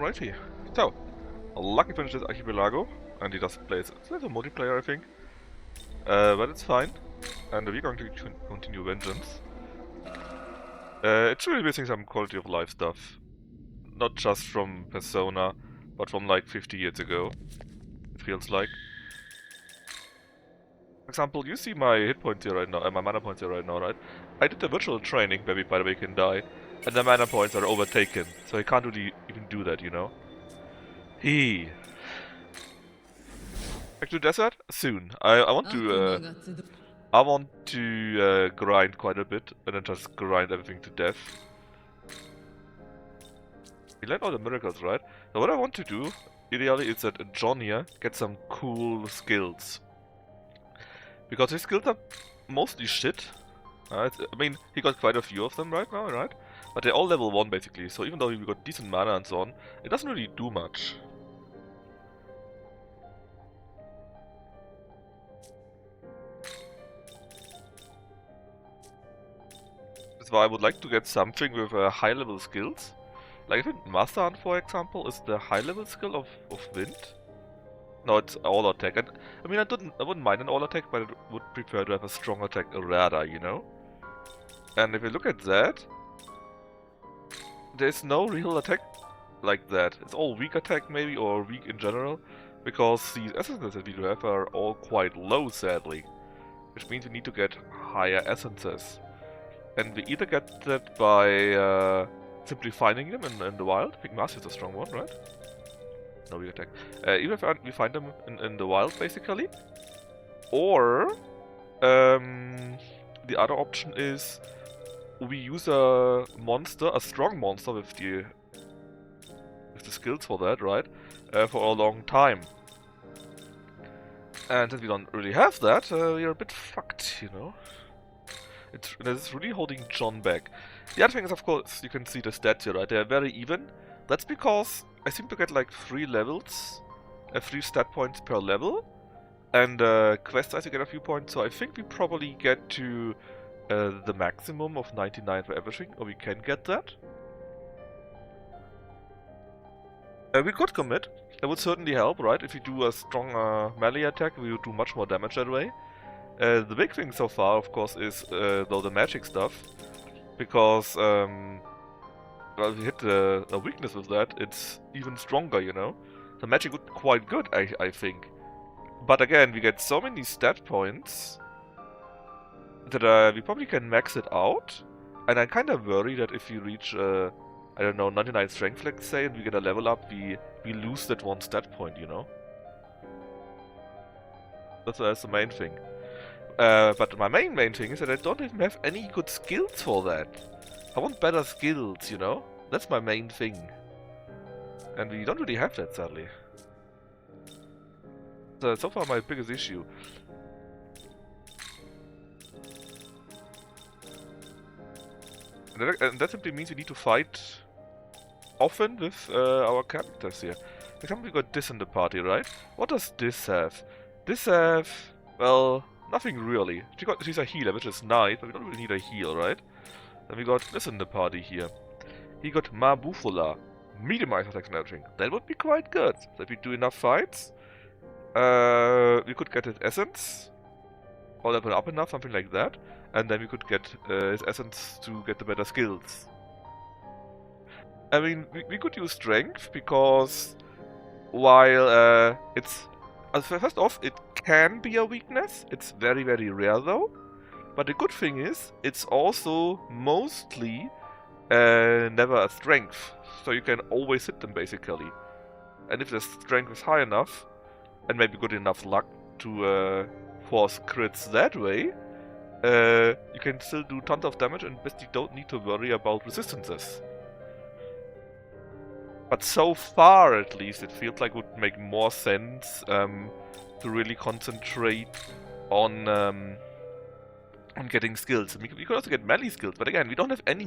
Alrighty. So, Lucky finishes Archipelago, and he doesn't play it. It's a little multiplayer, I think. But it's fine. And we're going to continue Vengeance. It's really missing some quality of life stuff. Not just from Persona, but from like 50 years ago. It feels like. For example, you see my hit points here right now, my mana points here right now, right? I did the virtual training where we, by the way, can die, and the mana points are overtaken, so I can't really even do that, you know? Back to desert? Soon. I want to grind quite a bit, and then just grind everything to death. We learned all the miracles, right? Now what I want to do, ideally, is that John here gets some cool skills. Because his skills are mostly shit. I mean, he got quite a few of them right now, right? But they're all level 1 basically, so even though he got decent mana and so on, it doesn't really do much. That's why I would like to get something with high level skills. Like I think Master Hunt, for example, is the high level skill of Wind. No, it's all attack. And, I mean, I wouldn't mind an all attack, but I would prefer to have a strong attack rather, you know? And if you look at that, there's no real attack like that. It's all weak attack maybe, or weak in general, because these essences that we do have are all quite low, sadly. Which means we need to get higher essences. And we either get that by simply finding them in the wild. I think Master is a strong one, right? No weak attack. Either we find them in the wild, basically. Or the other option is we use a monster, a strong monster with the skills for that, right? For a long time. And since we don't really have that, we are a bit fucked, you know? It's really holding John back. The other thing is, of course, you can see the stats here, right? They are very even. That's because I seem to get like 3 levels, 3 stat points per level. And quest size you get a few points, so I think we probably get to the maximum of 99 for everything, or we can get that. We could commit. That would certainly help, right? If you do a strong melee attack, we would do much more damage that way. The big thing so far, of course, is though the magic stuff, because well, if you hit a weakness with that, it's even stronger, you know. The magic would be quite good, I think. But again, we get so many stat points that we probably can max it out. And I kind of worry that if we reach, I don't know, 99 strength, let's say, and we get a level up, we lose that 1 stat point, you know? That's the main thing. But my main thing is that I don't even have any good skills for that. I want better skills, you know? That's my main thing. And we don't really have that, sadly. So far my biggest issue. And that simply means we need to fight often with our characters here. For example, we got this in the party, right? What does this have? This have, well, nothing really. She's a healer, which is nice, but we don't really need a heal, right? Then we got this in the party here. He got Mabufula, medium-ice attacks and everything. That would be quite good. So if we do enough fights, we could get his essence, or level up enough, something like that, and then we could get his essence to get the better skills. I mean, we could use strength, because while it's... first off, it can be a weakness. It's very, very rare though. But the good thing is, it's also mostly never a strength. So you can always hit them, basically. And if the strength is high enough, and maybe good enough luck to force crits that way, you can still do tons of damage and basically don't need to worry about resistances. But so far, at least, it feels like it would make more sense to really concentrate on getting skills. We could also get melee skills, but again, we don't have any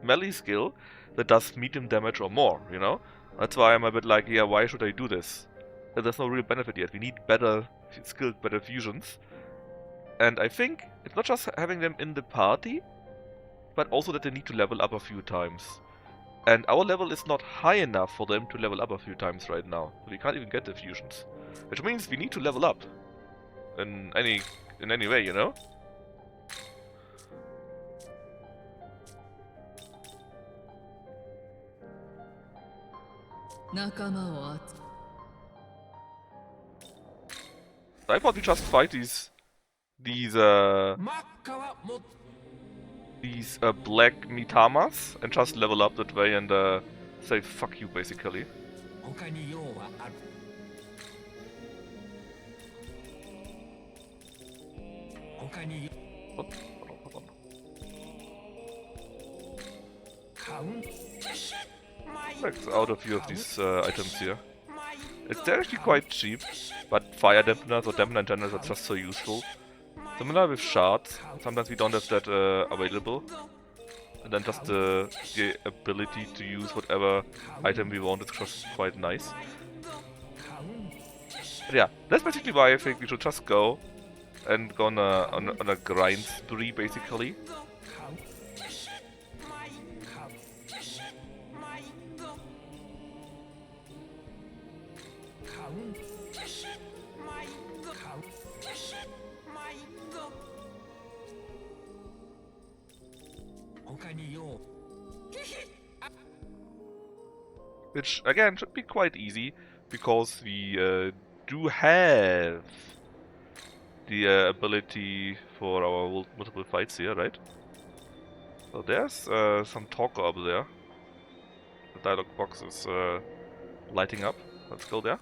melee skill that does medium damage or more, you know? That's why I'm a bit like, yeah, why should I do this? There's no real benefit yet. We need better skills, better fusions. And I think it's not just having them in the party, but also that they need to level up a few times. And our level is not high enough for them to level up a few times right now. We can't even get the fusions. Which means we need to level up. In any way, you know? I thought we just fight these black Mitamas and just level up that way and say fuck you basically. What? Hold on. Max out a few of these items here. They're actually quite cheap, but fire dampeners or dampener in general are just so useful. Similar with shards, sometimes we don't have that available. And then just the ability to use whatever item we want is just quite nice. But yeah, that's basically why I think we should just go and go on a grind spree basically. Which again should be quite easy because we do have the ability for our multiple fights here, right? So there's some talk up there. The dialogue box is lighting up. Let's go there.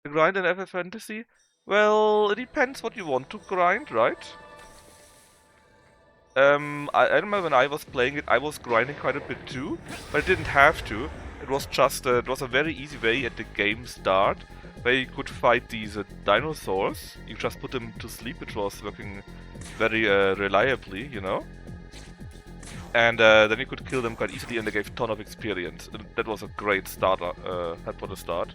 Grind in FF Fantasy? Well, it depends what you want to grind, right? I remember when I was playing it, I was grinding quite a bit too, but I didn't have to. It was just it was a very easy way at the game start, where you could fight these dinosaurs. You just put them to sleep, which was working very reliably, you know. And then you could kill them quite easily, and they gave a ton of experience. That was a great starter, help for the start.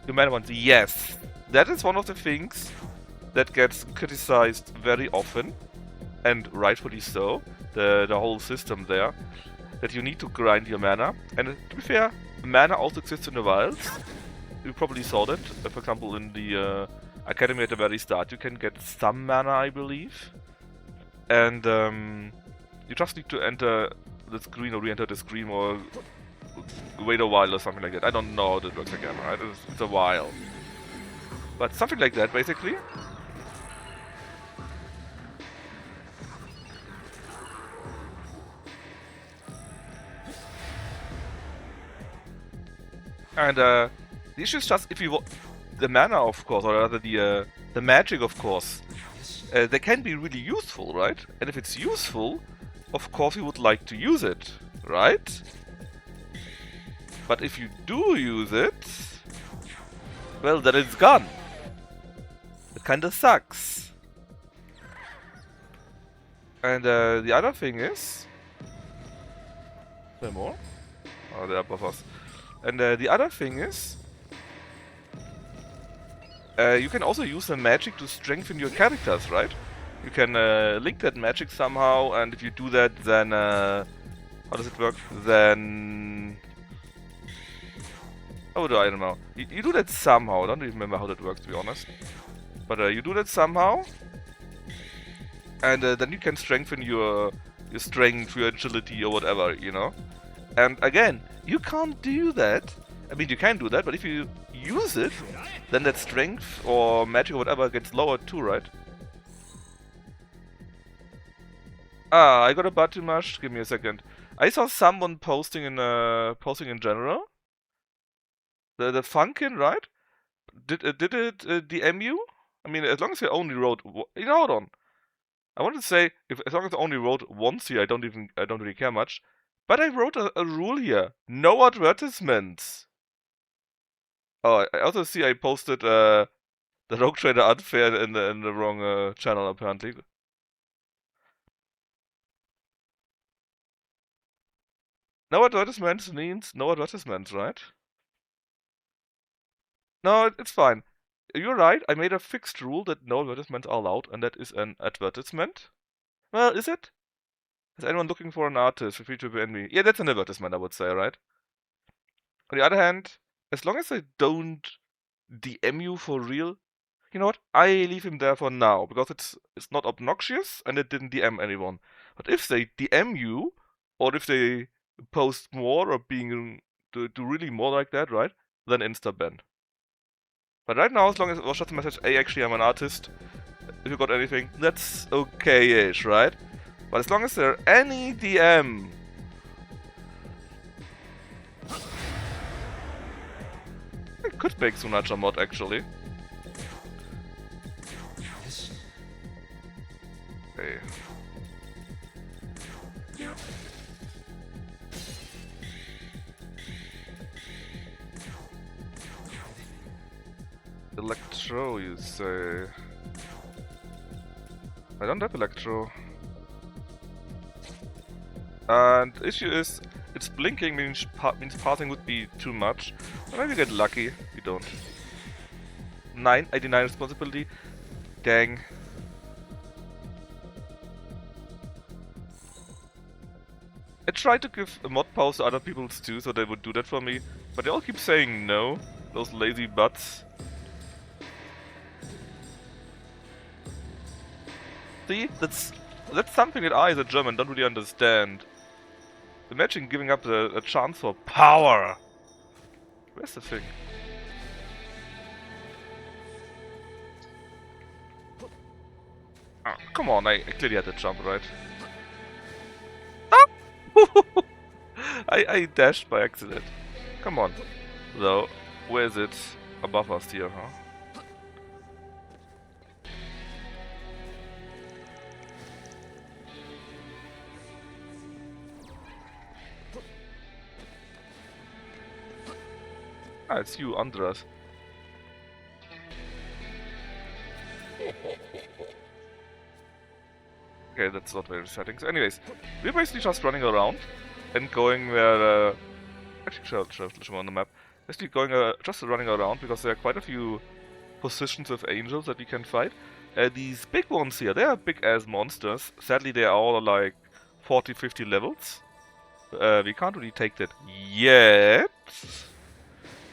Human ones, yes, that is one of the things that gets criticized very often, and rightfully so, the whole system there, that you need to grind your mana. And to be fair, mana also exists in the wilds. You probably saw that, for example in the academy at the very start you can get some mana, I believe. And you just need to enter the screen or re-enter the screen or wait a while or something like that. I don't know how that works again, right? It's a while. But something like that, basically. And the issue is just if you want the mana, of course, or rather the magic, of course. They can be really useful, right? And if it's useful, of course you would like to use it, right? But if you do use it, well, then it's gone. It kinda sucks. And the other thing is... There more? Oh, there are above us. And the other thing is... you can also use the magic to strengthen your characters, right? You can link that magic somehow, and if you do that, then... how does it work? Then... Oh, I don't know. You do that somehow. I don't even remember how that works, to be honest. But you do that somehow, and then you can strengthen your strength, your agility, or whatever, you know? And again, you can't do that. I mean, you can do that, but if you use it, then that strength or magic or whatever gets lowered too, right? Ah, I got a button mash. Give me a second. I saw someone posting in general. The Funkin, right? Did it DM you? I mean, as long as you only wrote, you know, hold on. I want to say, as long as I only wrote once here, I don't really care much. But I wrote a rule here: no advertisements. Oh, I also see I posted the Rogue Trader unfair in the wrong channel apparently. No advertisements means no advertisements, right? No, it's fine. You're right. I made a fixed rule that no advertisements are allowed, and that is an advertisement. Well, is it? Is anyone looking for an artist? Feel free to envy. Yeah, that's an advertisement, I would say, right? On the other hand, as long as they don't DM you for real, you know what? I leave him there for now because it's not obnoxious and it didn't DM anyone. But if they DM you, or if they post more or being do really more like that, right? Then insta ban. But right now, as long as it was just a message, hey, actually, I'm an artist. If you got anything, that's okay-ish, right? But as long as there any DM, I could make Sunacha mod actually. Okay. Electro, you say? I don't have Electro. And the issue is, it's blinking means passing would be too much. Or maybe get lucky, we don't. 989 responsibility. Dang. I tried to give a mod pause to other people too, so they would do that for me, but they all keep saying no. Those lazy butts. See, that's something that I, as a German, don't really understand. Imagine giving up a chance for power. Where's the thing? Oh, come on, I clearly had to jump, right? Ah! I dashed by accident. Come on. Though, where is it? Above us here, huh? Ah, it's you, Andras. Okay, that's not very settings. Anyways, we're basically just running around and going where. Actually, show on the map. Basically, going just running around because there are quite a few positions with angels that we can fight. These big ones here, they are big ass monsters. Sadly, they are all like 40-50 levels. We can't really take that yet.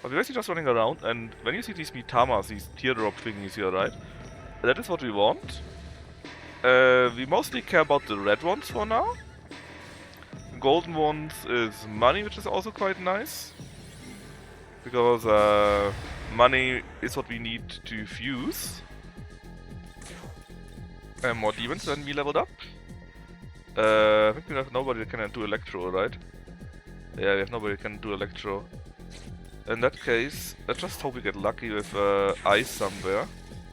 But we're basically just running around, and when you see these Mitamas, these teardrop thingies here, right? That is what we want. We mostly care about the red ones for now. The golden ones is money, which is also quite nice. Because money is what we need to fuse. And more demons than we leveled up. I think we have nobody that can do Electro, right? Yeah, we have nobody that can do Electro. In that case, let's just hope we get lucky with ice somewhere.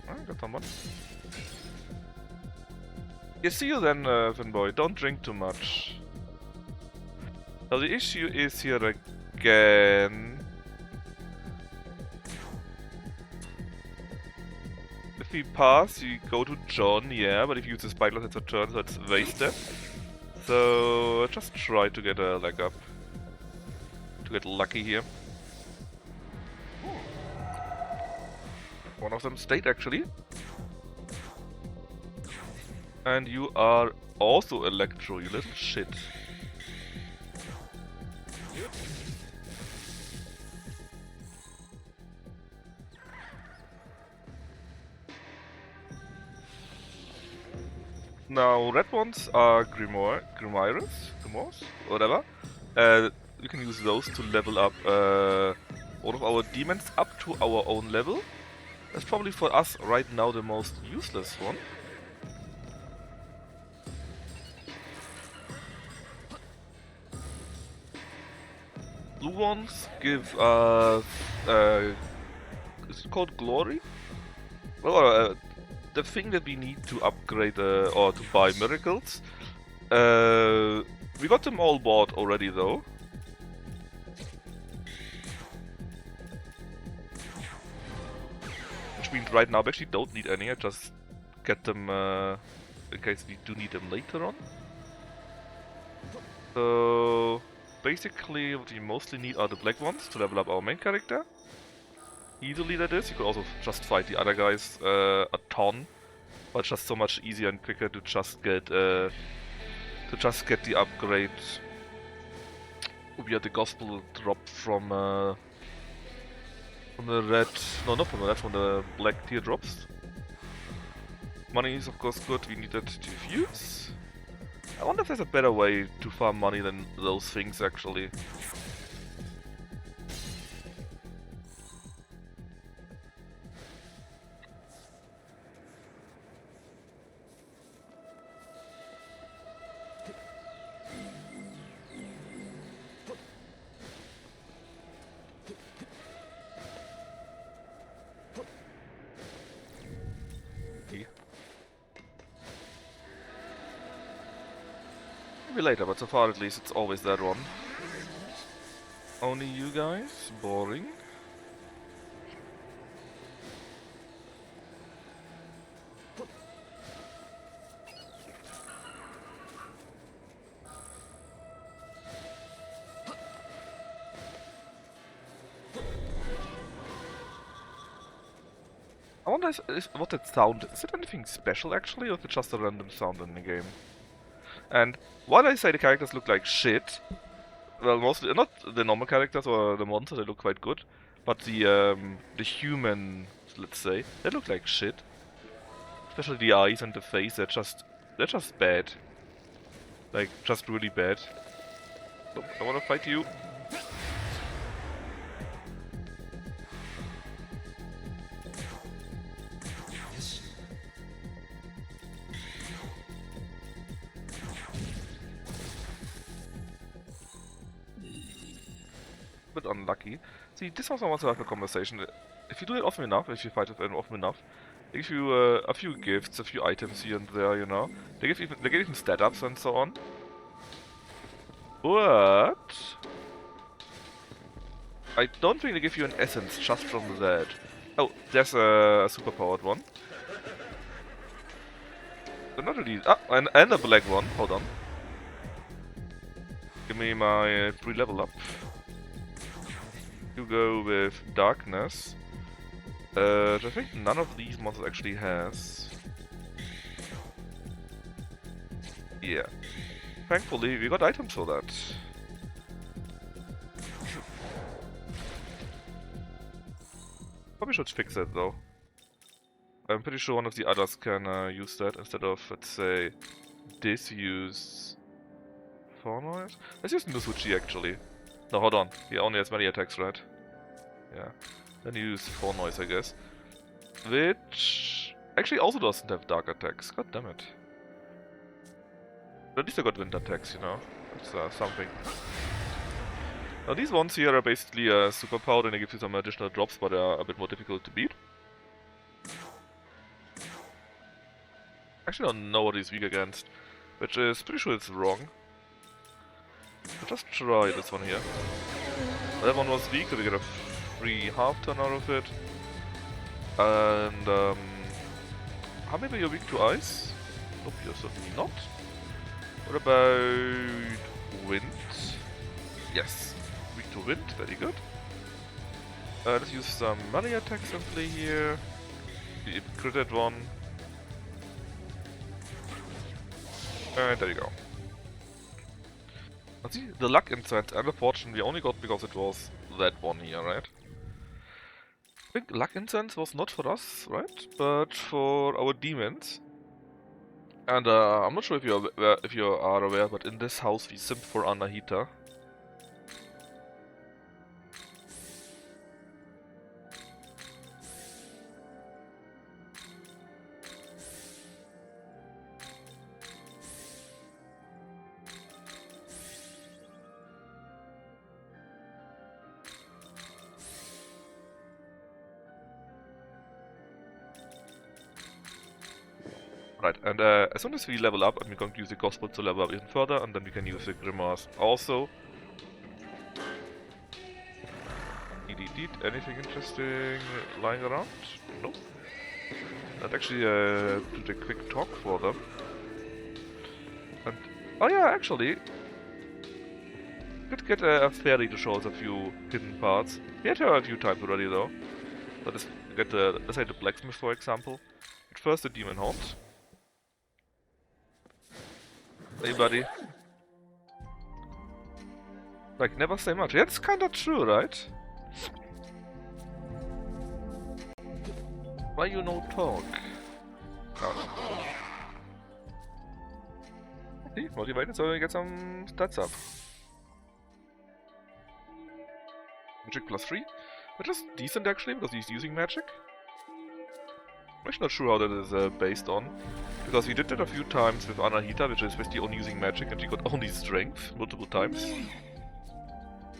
Ah, got someone. Yeah, see you then, Finboy. Don't drink too much. Now the issue is here again. If we pass, you go to John, yeah, but if you use the spyglass, it's a turn, so it's wasted. So just try to get a leg up. To get lucky here. One of them stayed actually. And you are also Electro, you little shit. Now, red ones are Grimoires, whatever. You can use those to level up all of our demons up to our own level. That's probably for us right now the most useless one. Blue ones give us... is it called Glory? Well, the thing that we need to upgrade or to buy miracles. We got them all bought already though. Which means right now we actually don't need any, I just get them in case we do need them later on. So basically what we mostly need are the black ones to level up our main character. Easily that is, you could also just fight the other guys a ton. But it's just so much easier and quicker to just get the to just get the upgrade via the gospel drop from the red, no, not from the red, from the black teardrops. Money is of course good, we need that to fuse. I wonder if there's a better way to farm money than those things actually. Maybe later, but so far at least it's always that one. Only you guys? Boring. I wonder what that sound is. Is it anything special actually, or is it just a random sound in the game? And while I say the characters look like shit, well, mostly not the normal characters or the monsters, they look quite good, but the human, let's say, they look like shit. Especially the eyes and the face, they're just bad. Like, just really bad. So, I wanna fight you. Bit unlucky. See, this was I want to have a conversation. If you do it often enough, if you fight with them often enough, they give you a few gifts, a few items here and there, you know. They give even stat ups and so on. But I don't think they give you an essence just from that. Oh, there's a superpowered one. But not really. Ah, and a black one. Hold on. Give me my free level up. You go with darkness. I think none of these monsters actually has. Yeah. Thankfully, we got items for that. Probably should fix it though. I'm pretty sure one of the others can use that instead of, let's say, this use for noise. Let's use Nusuchi actually. No, hold on. He only has melee attacks, right? Yeah. Then use 4 noise, I guess. Which actually also doesn't have dark attacks. God damn it. But at least I got wind attacks, you know. That's something. Now these ones here are basically superpowered and they give you some additional drops, but they are a bit more difficult to beat. Actually, I don't know what he's weak against, which is pretty sure it's wrong. So just try this one here. That one was weak, so we get a free half turn out of it. And how maybe you're weak to ice? Nope, you're certainly not. What about wind? Yes, weak to wind, very good. Let's use some melee attacks simply here. We critted one. And there you go. Now see, the luck incense and the fortune we only got because it was that one here, right? I think luck incense was not for us, right? But for our demons. And I'm not sure if you are aware, but in this house we simp for Anahita. Right, and as soon as we level up, I'm going to use the Gospel to level up even further, and then we can use the Grimoires also. Anything interesting lying around? Nope. I'd actually do the quick talk for them. And, oh yeah, actually, could get a fairy to show us a few hidden parts. We had her a few times already though. Let's get let's say the blacksmith for example. But first the demon horns. Hey, buddy. Like, never say much. Yeah, it's kinda true, right? Why you no talk? Oh. See, motivated so you get some stats up. Magic +3, which is decent actually, because he's using magic. I'm actually not sure how that is based on, because we did that a few times with Anahita, which is basically only using magic, and she got only strength multiple times.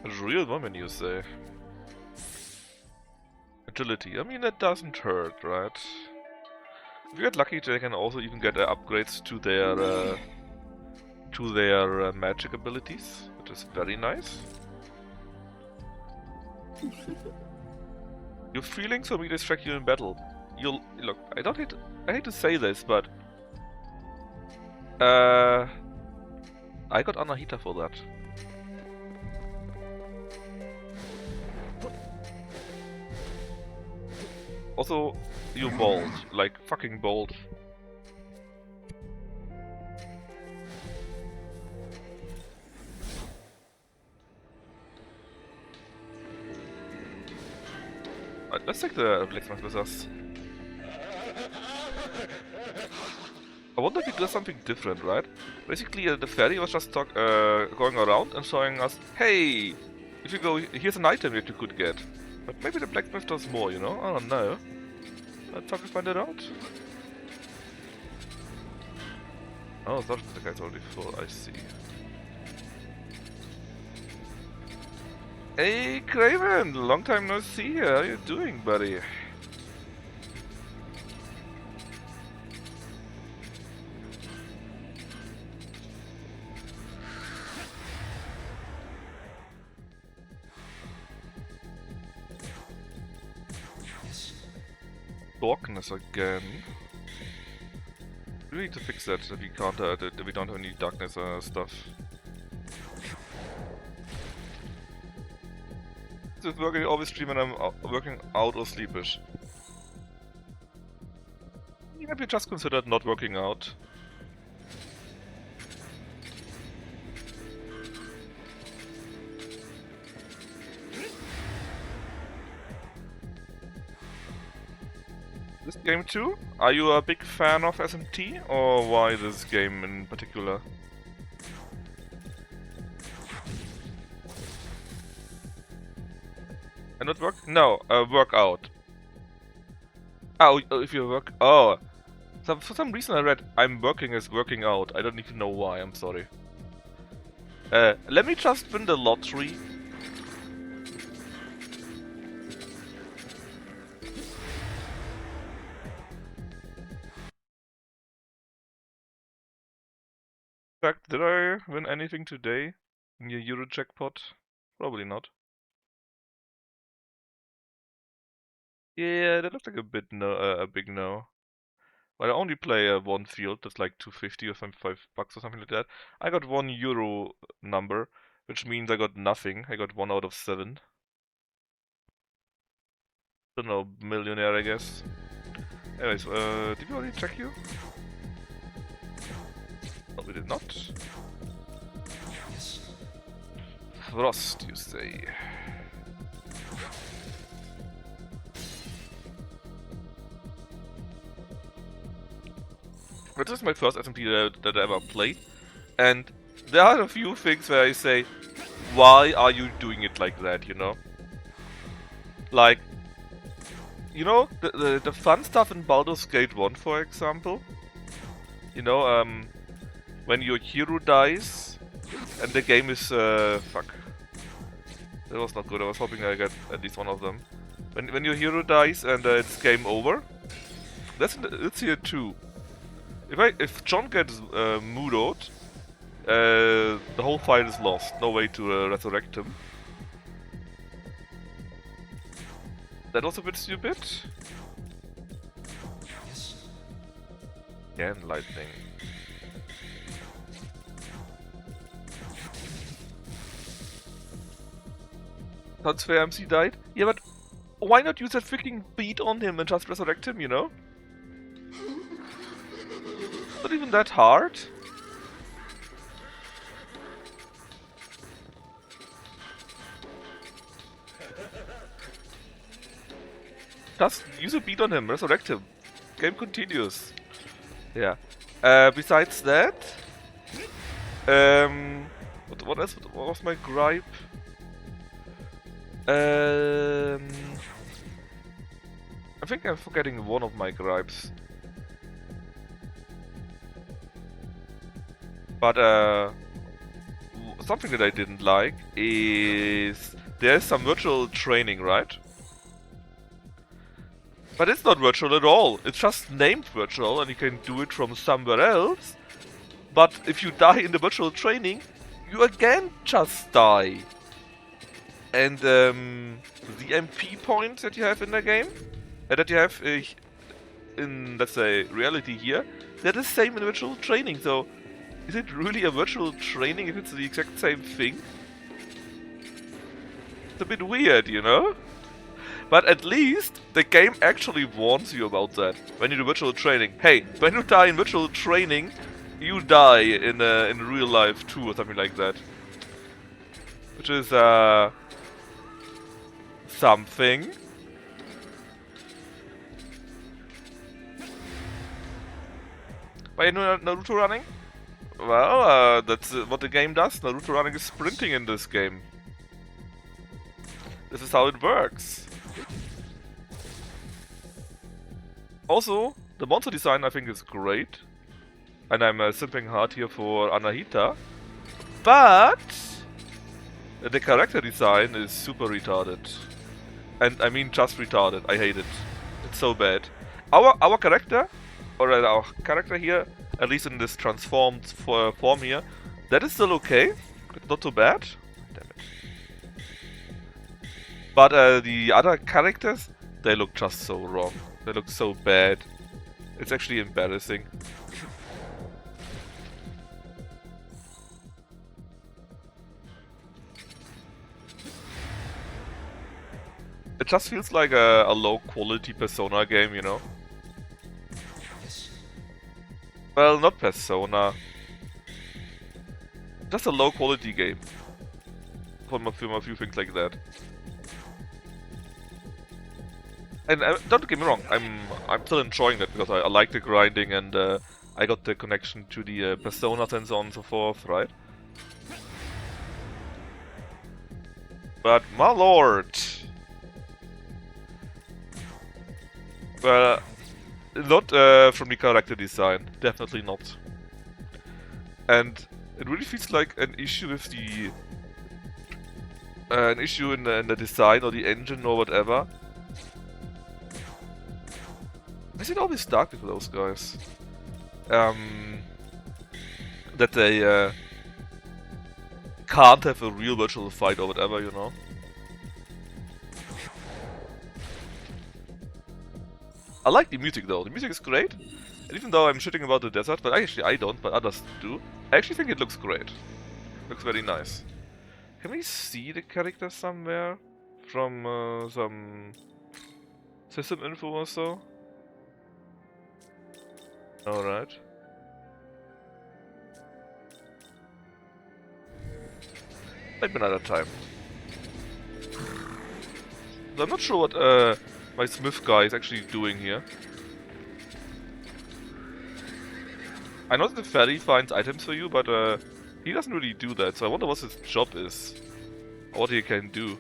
A real woman, you say. Agility, I mean that doesn't hurt, right? If you get lucky, they can also even get upgrades to their magic abilities, which is very nice. Your feelings will be distract you in battle. You'll look. I hate to say this, but I got Anahita for that. Also, you're bold, like fucking bold. Let's take the blacksmith with us. I wonder if he does something different, right? Basically, the fairy was just going around and showing us, hey, if you go, here's an item that you could get. But maybe the blacksmith does more, you know? I don't know. Let's try to find it out. Oh, that the guy's already full, I see. Hey, Craven! Long time no see here. How you doing, buddy? Darkness again. We need to fix that we can't. That we don't have any darkness stuff. It's working always stream when I'm working out or sleepish. Maybe just considered not working out. This game too? Are you a big fan of SMT, or why this game in particular? And not work? No, work out. Oh, if you work... Oh! So for some reason I read, I'm working as working out. I don't even know why, I'm sorry. Let me just win the lottery. In fact, did I win anything today? In your Euro jackpot? Probably not. Yeah, that looks like a big no. But I only play one field, that's like 250 or $5 or something like that. I got €1 number, which means I got nothing. I got 1 out of 7. Don't know, millionaire I guess. Anyways, did we already check you? No, we did not. Frost, you say. But this is my first SMP that I ever played, and there are a few things where I say, why are you doing it like that, you know? Like, you know, the fun stuff in Baldur's Gate 1, for example? You know, when your hero dies, and the game is, fuck. That was not good, I was hoping I get at least one of them. When your hero dies and it's game over, it's here too. If John gets moodoed, the whole fight is lost. No way to resurrect him. That was a bit stupid. Again, lightning. That's where MC died. Yeah, but why not use that freaking beat on him and just resurrect him, you know? Not even that hard. Just use a beat on him, resurrect him. Game continues. Yeah. Besides that, what else? What was my gripe? I think I'm forgetting one of my gripes. But something that I didn't like is there's some virtual training, right? But it's not virtual at all. It's just named virtual and you can do it from somewhere else. But if you die in the virtual training, you again just die. And the MP points that you have in the game, that you have in, let's say, reality here, they're the same in virtual training. So, is it really a virtual training if it's the exact same thing? It's a bit weird, you know? But at least the game actually warns you about that when you do virtual training. Hey, when you die in virtual training, you die in real life too, or something like that. Which is something. Why you know Naruto running? Well, that's what the game does. Naruto running is sprinting in this game. This is how it works. Also, the monster design I think is great. And I'm simping hard here for Anahita. But the character design is super retarded. And I mean just retarded. I hate it. It's so bad. Our character, or our character here, at least in this transformed form here, that is still okay. It's not too bad. Damn it. But the other characters, they look just so wrong. They look so bad. It's actually embarrassing. It just feels like a low-quality Persona game, you know? Well, not Persona. Just a low-quality game. From a few things like that. And don't get me wrong, I'm still enjoying that because I like the grinding and I got the connection to the Personas and so on and so forth, right? But my lord! Well, not from the character design, definitely not. And it really feels like an issue with the... an issue in the design or the engine or whatever. Why is it always dark with those guys? That they can't have a real virtual fight or whatever, you know? I like the music though, the music is great. And even though I'm shitting about the desert, but actually I don't, but others do. I actually think it looks great. Looks very nice. Can we see the character somewhere? From some system info or so? Alright. Maybe another time. So I'm not sure what my smith guy is actually doing here. I know that the ferry finds items for you, but he doesn't really do that, so I wonder what his job is. Or what he can do.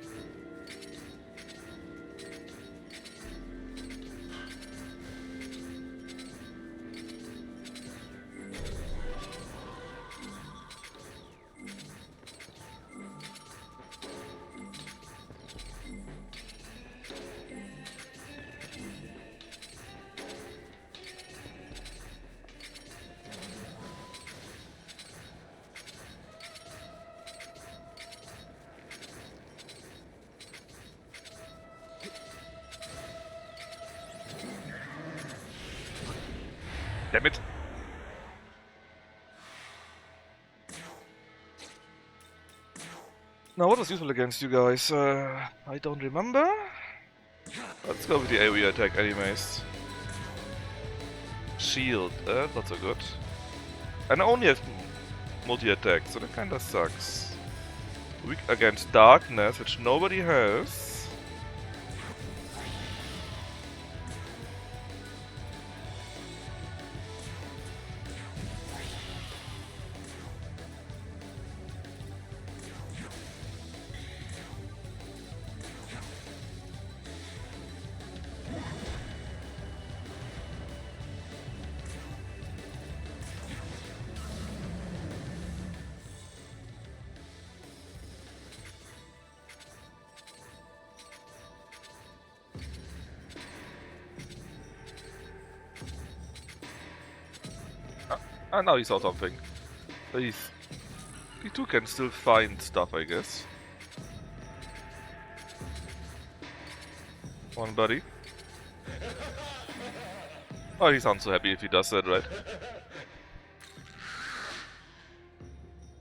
Damn it. Now what was useful against you guys? I don't remember. Let's go with the AoE attack anyways. Shield, not so good. And I only have multi-attack, so that kinda sucks. Weak against darkness, which nobody has. Ah, now he saw something. But he too can still find stuff, I guess. One buddy. Oh, he sounds so happy if he does that, right?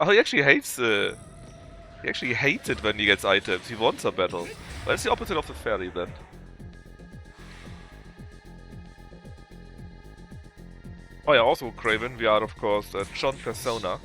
Oh, he actually hates it when he gets items. He wants a battle. Well, it's the opposite of the fairy then. Oh yeah, also Craven. We are of course John Persona.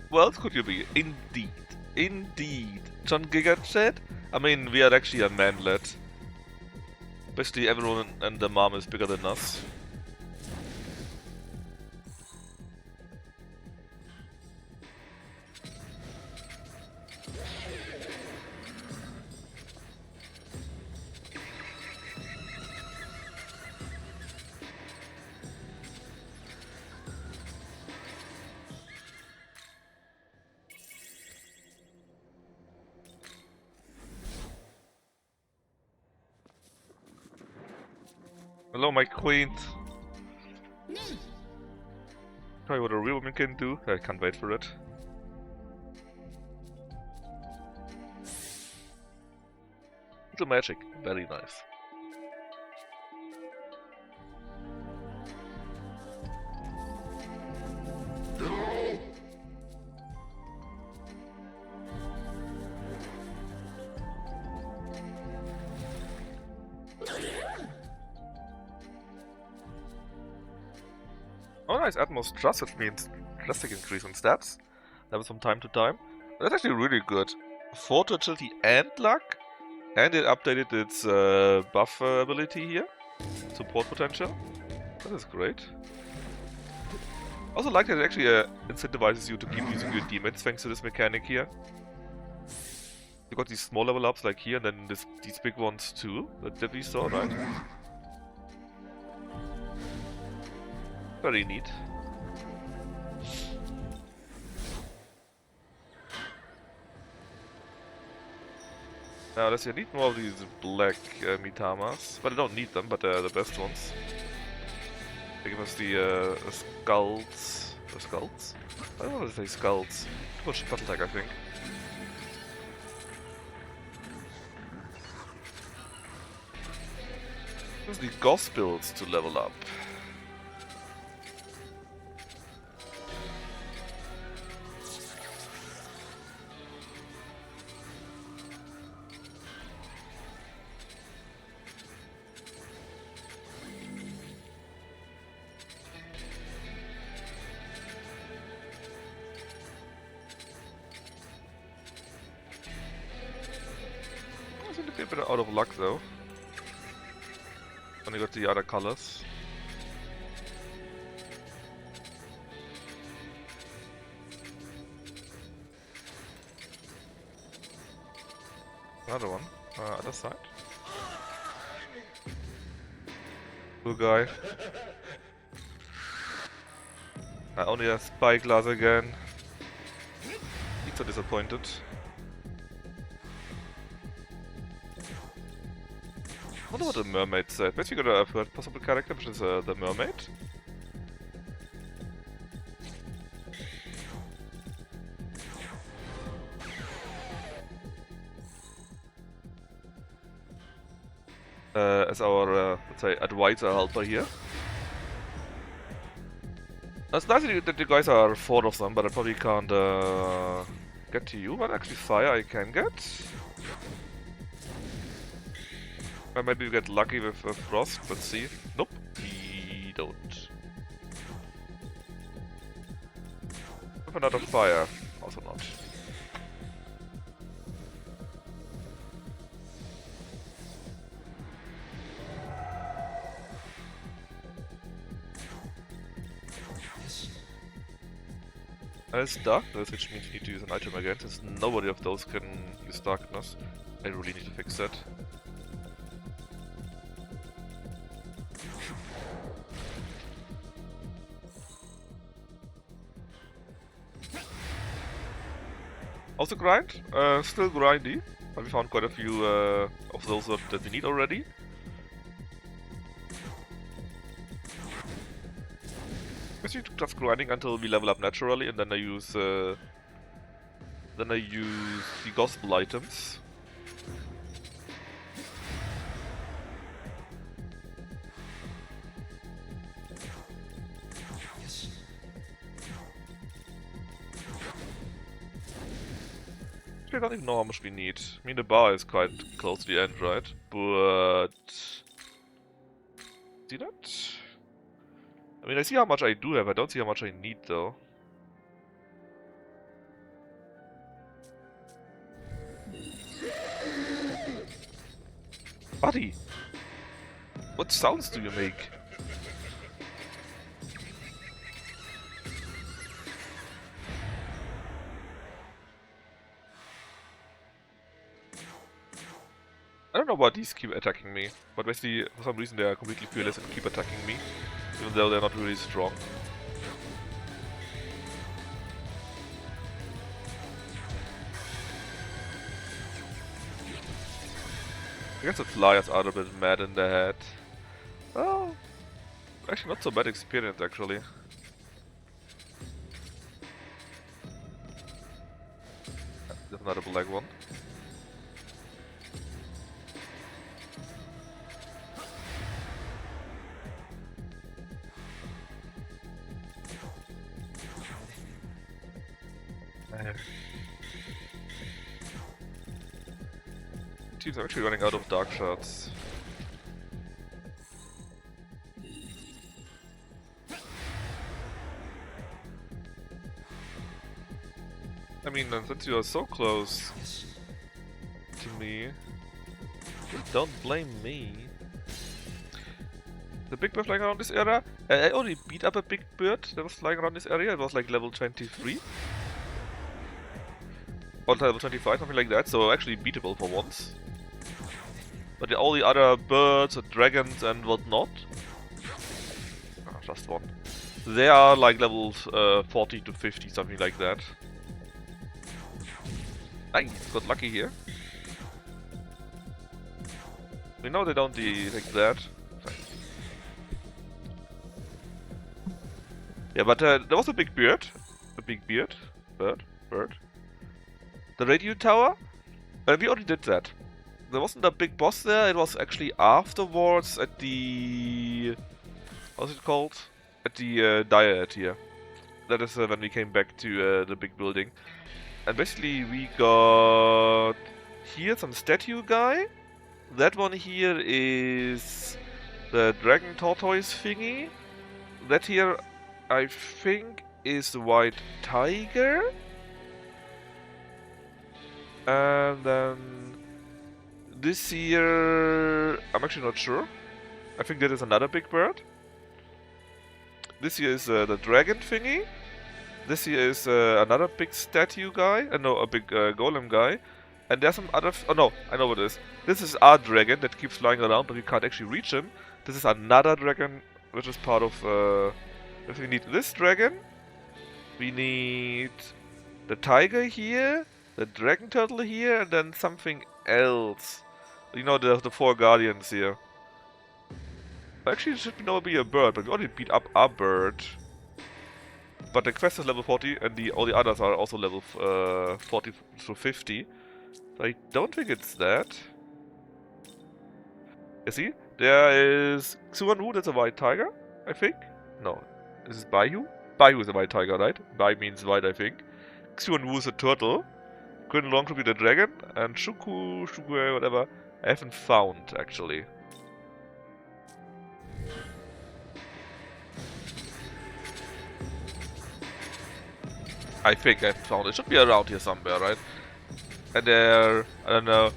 What else could you be? Indeed. Indeed. John Gigachat? I mean, we are actually a manlet. Basically everyone and the mom is bigger than us. Hello, my queen. Tell you what a real woman can do. I can't wait for it. Little magic. Very nice. Oh nice, Atmos Trust, which means drastic increase in stats. Levels from time to time. That's actually really good. 4 to agility and luck. And it updated its buff ability here. Support potential. That is great. I also like that it actually incentivizes you to keep using your demons thanks to this mechanic here. You got these small level ups like here and then these big ones too that we saw, right? Very neat. Now let's see, I need more of these black Mitamas, but I don't need them, but they're the best ones. They give us the skulls. The skulls? I don't want to say skulls. Too much battle tag, I think. Use the Gospels to level up. I seem to be a bit out of luck though. Only got the other colors. Another one. Other side. Cool guy. I only have spyglass again. He's so disappointed. I wonder what the mermaid said. Maybe we got a third possible character, which is the mermaid. As our, let's say, advisor helper here. It's nice that you guys are 4 of them, but I probably can't get to you. But actually, fire I can get. Maybe we get lucky with frost. Let's see. Nope, we don't. With another fire, also not. It's darkness, which means we need to use an item again, since nobody of those can use darkness. I really need to fix that. Also grind, still grindy, but we found quite a few of those that we need already. Basically just grinding until we level up naturally, and then I use the gospel items. I don't even know how much we need. I mean, the bar is quite close to the end, right? But... see that? I mean, I see how much I do have, I don't see how much I need, though. Buddy! What sounds do you make? I don't know why these keep attacking me, but basically, for some reason they are completely fearless and keep attacking me, even though they're not really strong. I guess the flyers are a bit mad in the head. Oh, actually not so bad experience, actually. There's another black one. Teams are actually running out of dark shards. I mean, since you are so close to me, don't blame me. The big bird flying around this area, I already beat up a big bird that was flying around this area. It was like level 23. Or level 25, something like that, so actually beatable for once. But all the other birds and dragons and whatnot, just one, they are like levels 40 to 50, something like that. Nice, got lucky here. We know they don't detect that. Yeah, but there was a big bird. Bird. The radio tower? We already did that. There wasn't a big boss there, it was actually afterwards at the... what's it called? At the diet here. That is when we came back to the big building. And basically we got... here some statue guy. That one here is the dragon tortoise thingy. That here, I think, is the white tiger. And then this here, I'm actually not sure. I think that is another big bird. This here is the dragon thingy. This here is another big statue guy. No, a big golem guy. And there's some other... oh no, I know what it is. This is our dragon that keeps flying around, but we can't actually reach him. This is another dragon, which is part of... if we need this dragon, we need the tiger here, the dragon turtle here, and then something else. You know, the four guardians here. Actually, it should not be a bird, but we already beat up our bird. But the quest is level 40, and all the others are also level 40 to 50. So I don't think it's that. You see? There is Xuanwu, that's a white tiger, I think. No, this is Baihu. Baihu is a white tiger, right? Bai means white, I think. Xuanwu is a turtle. Couldn't long to be the dragon. And Shuku, whatever, I haven't found, actually. I think I found it. Should be around here somewhere, right? And there, I don't know,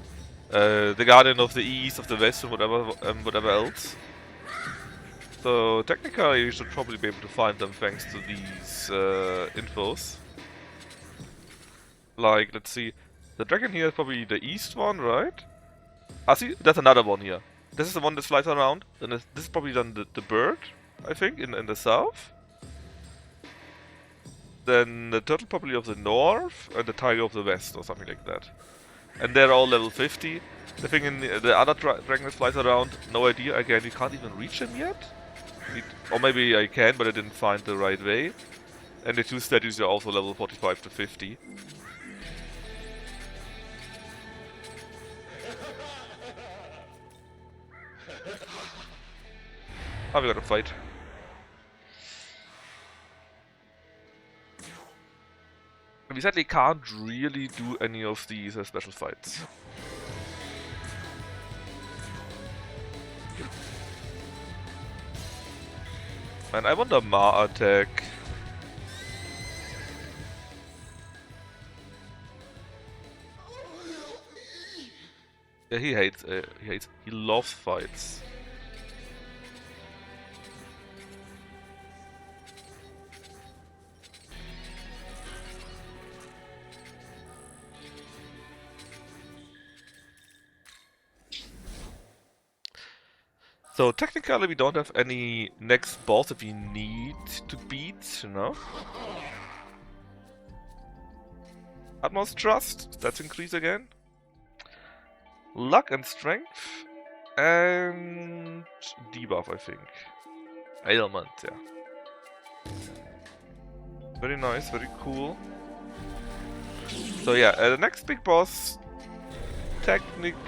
the Guardian of the East, of the West, and whatever else. So technically, you should probably be able to find them thanks to these infos. Like, let's see, the dragon here is probably the east one, right? Ah, see, there's another one here. This is the one that flies around. Then this is probably then the bird, I think, in the south. then the turtle probably of the north, and the tiger of the west, or something like that. And they're all level 50. The thing in the other dragon that flies around, no idea. Again, we can't even reach him yet. Or maybe I can, but I didn't find the right way. And the two statues are also level 45 to 50. Oh, we got a fight. We sadly can't really do any of these special fights. And I want a Ma attack. Yeah, he loves fights. So technically we don't have any next boss that we need to beat, you know? Utmost Trust, that's increase again. Luck and Strength. And debuff, I think. Ailment, yeah. Very nice, very cool. So yeah, the next big boss, technically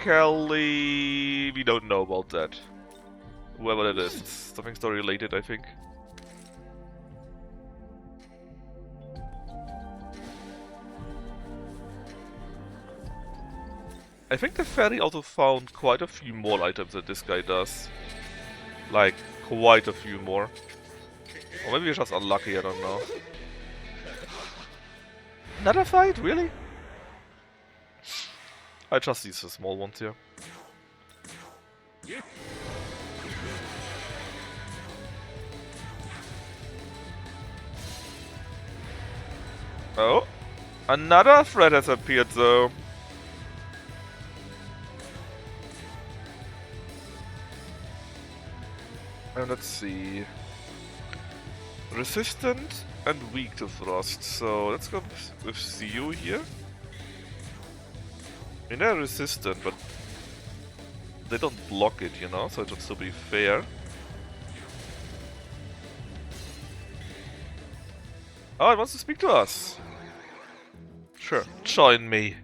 we don't know about that. Whoever it is, it's something story related, I think. I think the fairy also found quite a few more items that this guy does. Like, quite a few more. Or maybe we're just unlucky, I don't know. Another fight? Really? I just these small ones here. Oh, another threat has appeared though. And let's see. Resistant and weak to frost. So let's go with Theo here. I mean, they're resistant, but they don't block it, you know, so it should still be fair. Oh, it wants to speak to us. Sure, join me.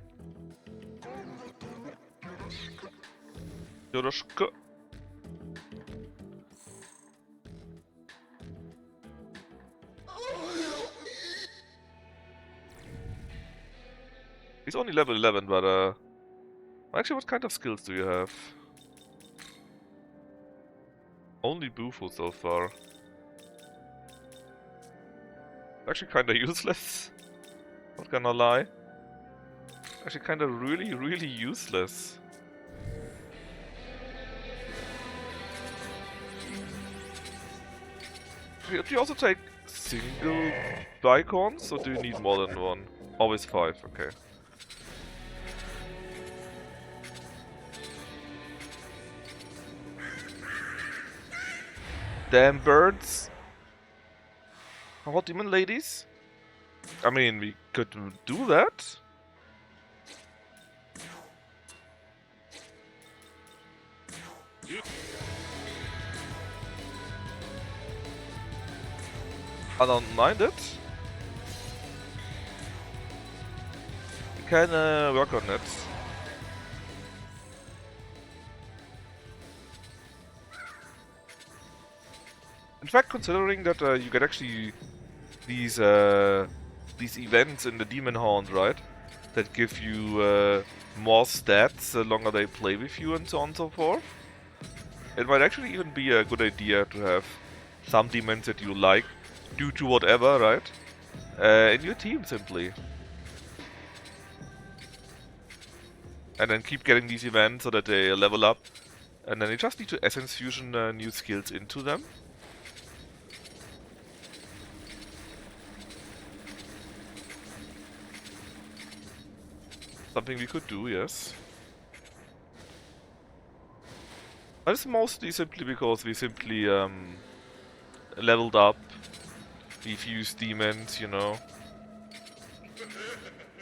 Yoroshiku. He's only level 11, but actually, what kind of skills do you have? Only Bufo so far. Actually kinda useless. Not gonna lie. Actually kinda really useless. Do you also take single Bicons, or do you need more than one? Always 5, okay. Damn birds! Hot demon ladies? I mean, we could do that. I don't mind it. We can work on it. In fact, considering that you get actually these events in the Demon Haunt, right? That give you more stats the longer they play with you and so on and so forth. It might actually even be a good idea to have some demons that you like, due to whatever, right? In your team, simply. And then keep getting these events so that they level up. And then you just need to Essence Fusion new skills into them. Something we could do, yes. But it's mostly simply because we simply leveled up. We've used demons, you know.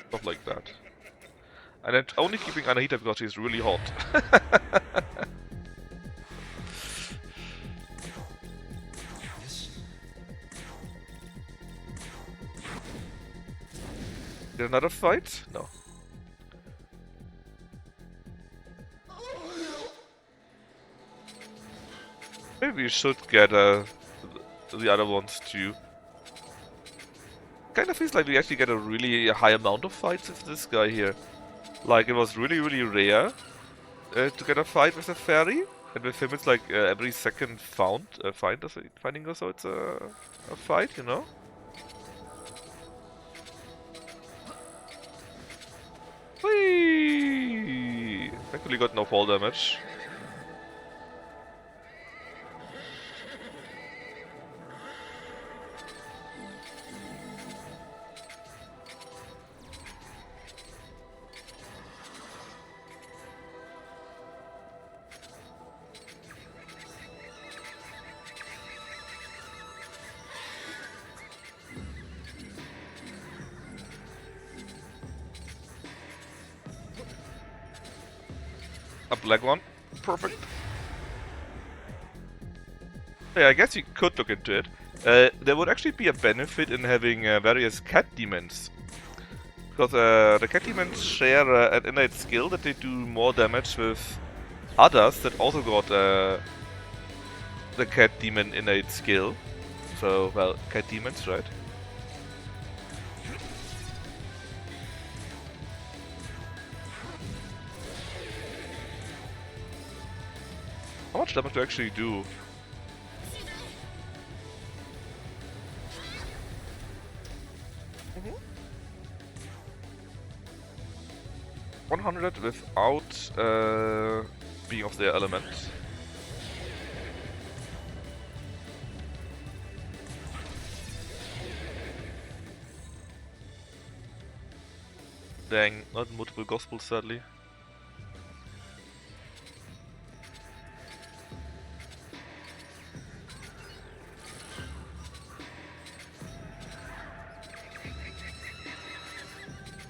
Stuff like that. And I'm only keeping Anahita because she's really hot. Get another fight? No. Maybe we should get the other ones too. Kinda feels like we actually get a really high amount of fights with this guy here. Like, it was really, really rare to get a fight with a fairy. And with him it's like every second finding or so it's a fight, you know? Whee! Thankfully got no fall damage. A black one. Perfect. Yeah, I guess you could look into it. There would actually be a benefit in having various cat demons. Because the cat demons share an innate skill that they do more damage with others that also got the cat demon innate skill. So, well, cat demons, right? How much damage do I actually do? Mm-hmm. 100 without being of their element. Dang, not multiple gospels sadly.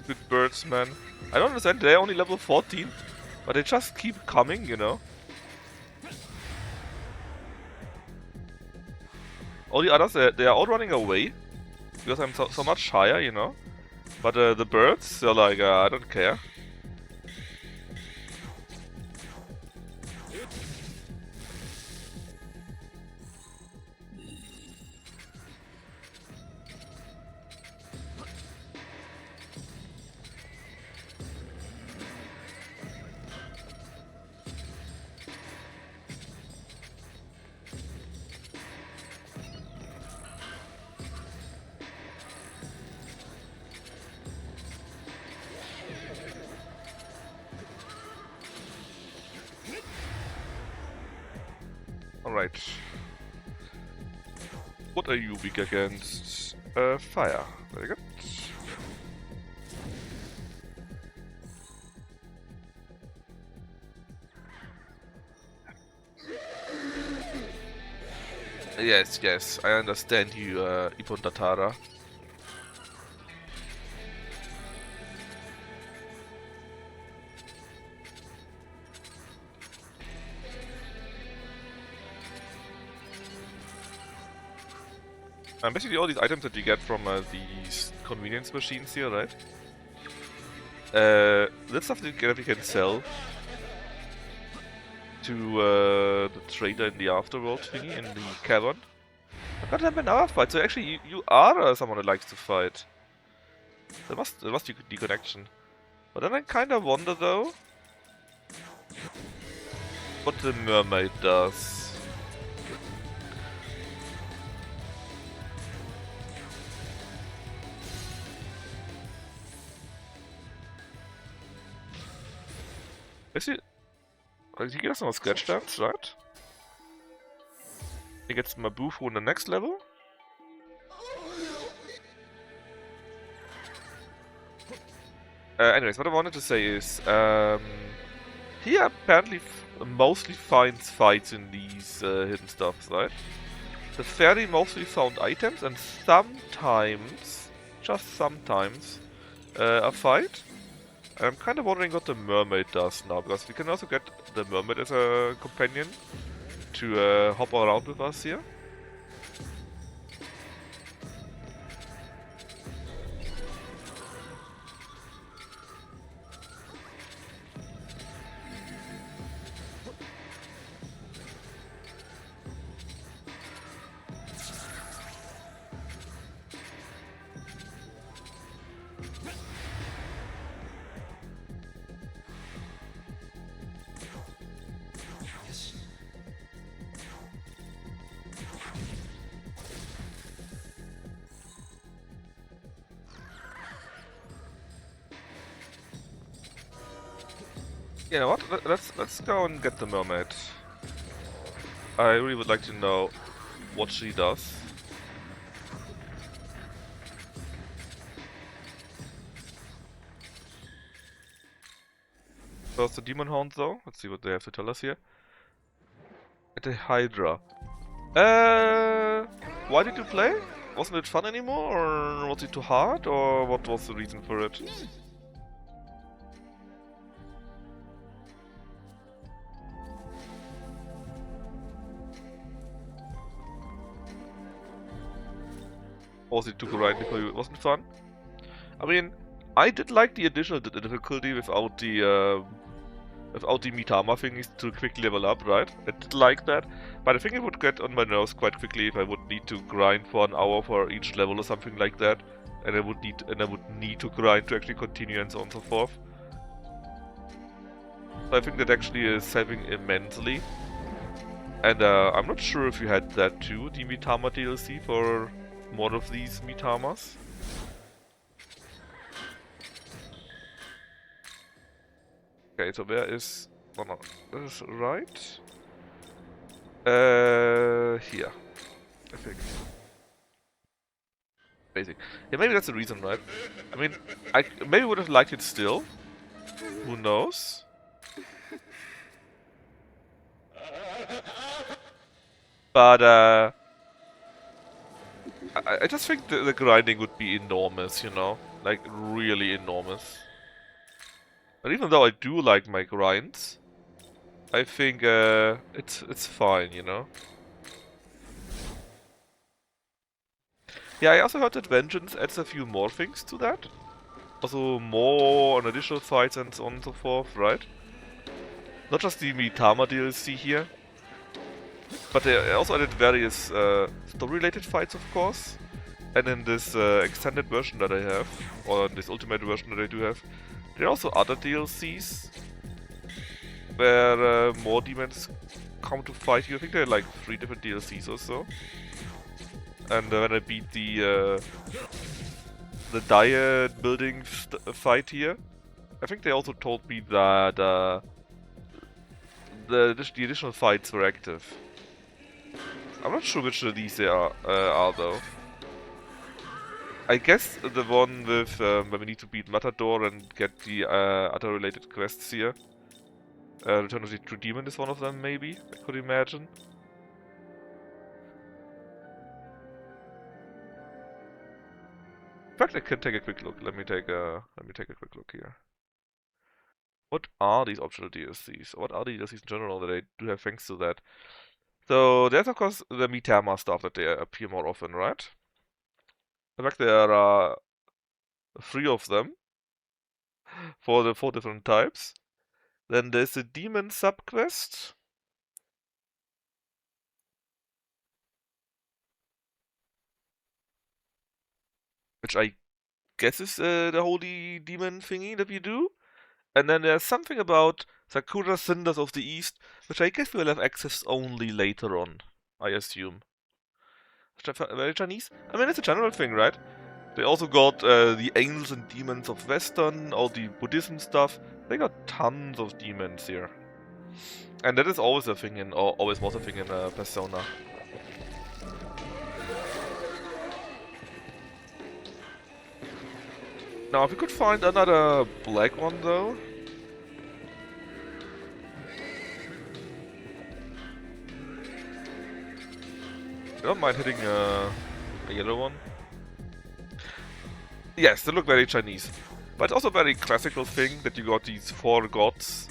Good birds, man. I don't understand, they're only level 14, but they just keep coming, you know? All the others, they are all running away, because I'm so much higher, you know? But the birds, they're like, I don't care. Alright. What are you weak against? Fire. Very good. Yes, yes, I understand you, Ipondatara. Basically all these items that you get from these convenience machines here, right? That's stuff that you can sell to the trader in the afterworld thingy, in the cavern. I can't have another fight, so actually you are someone that likes to fight. There must be the connection. But then I kinda wonder though what the mermaid does. He gets no sketch dance, right? He gets Mabufu in the next level. Anyways, what I wanted to say is, he apparently mostly finds fights in these hidden stuffs, right? The fairy mostly found items, and sometimes, just sometimes, a fight. I'm kind of wondering what the mermaid does now, because we can also get the mermaid as a companion to hop around with us here. You know what? Let's go and get the mermaid. I really would like to know what she does. First the demon hound though. Let's see what they have to tell us here. At the Hydra. Why did you play? Wasn't it fun anymore, or was it too hard, or what was the reason for it? Was it too grind because it wasn't fun? I mean, I did like the additional difficulty without the Mitama thingies to quickly level up, right? I did like that, but I think it would get on my nerves quite quickly if I would need to grind for an hour for each level or something like that, and I would need to grind to actually continue and so on and so forth. So I think that actually is helping immensely. And I'm not sure if you had that too, the Mitama DLC for more of these Mitamas. Okay, so where is... Oh no, this is right. Here, I think. Basic. Yeah, maybe that's the reason, right? I mean, I maybe would have liked it still. Who knows? But I just think the grinding would be enormous, you know? Like, really enormous. And even though I do like my grinds, I think it's fine, you know? Yeah, I also heard that Vengeance adds a few more things to that. Also more on additional fights and so on and so forth, right? Not just the Mitama DLC here, but they also added various story-related fights, of course. And in this extended version that I have, or in this ultimate version that I do have, there are also other DLCs where more demons come to fight you. I think there are like 3 different DLCs or so. And when I beat the diet building fight here, I think they also told me that the additional fights were active. I'm not sure which of these they are though. I guess the one with when we need to beat Matador and get the other related quests here. Return of the True Demon is one of them, maybe, I could imagine. In fact, I can take a quick look. Let me take a quick look here. What are these optional DLCs? What are the DLCs in general that I do have thanks to that? So there's of course the Mitama stuff that they appear more often, right? In fact, there are 3 of them for the 4 different types. Then there's the Demon subquest, which I guess is the holy demon thingy that we do. And then there's something about Sakura Cinders of the East, which I guess we'll have access only later on, I assume. Very Chinese? I mean, it's a general thing, right? They also got the angels and demons of Western, all the Buddhism stuff. They got tons of demons here. And that is always a thing in, or always was a thing in Persona. Now, if we could find another black one, though. I don't mind hitting a yellow one. Yes, they look very Chinese. But it's also a very classical thing that you got these 4 gods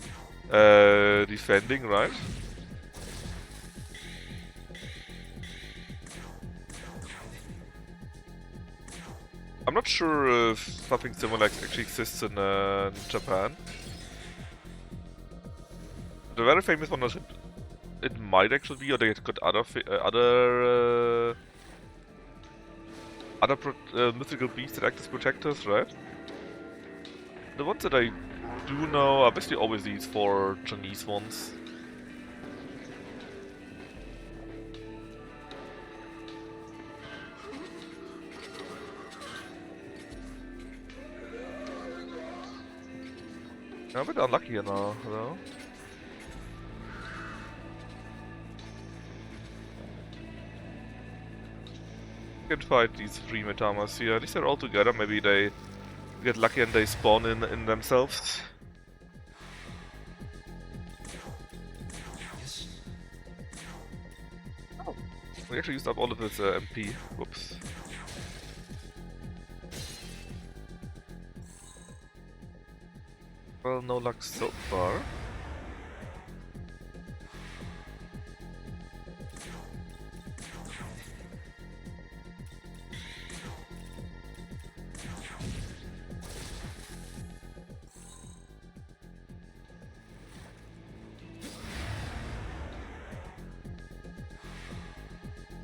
defending, right? I'm not sure if something similar actually exists in Japan. The very famous one is it might actually be, or they got other mythical beasts that act as protectors, right? The ones that I do know are basically always these 4 Chinese ones. I'm a bit unlucky here now, though. Can fight these 3 Metamas here. At least they're all together. Maybe they get lucky and they spawn in themselves. Oh, we actually used up all of this MP. Whoops. Well, no luck so far.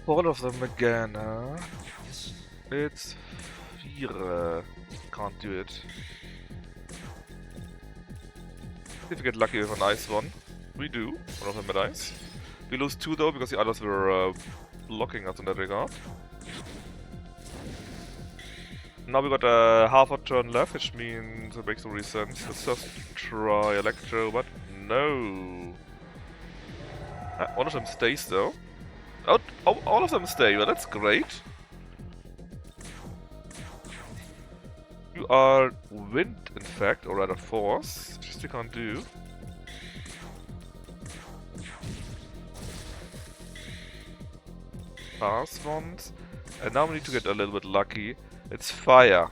All of them again, huh? It's 4. Can't do it. If we get lucky with a nice one. We do. One of them at ice. We lose 2 though, because the others were blocking us in that regard. Now we got a half a turn left, which means it makes no real sense. Let's just try Electro, but no. One of them stays though. Oh, all of them stay. Well, that's great. You are wind, in fact, or rather force. Just we can't do. Fast ones. And now we need to get a little bit lucky. It's fire.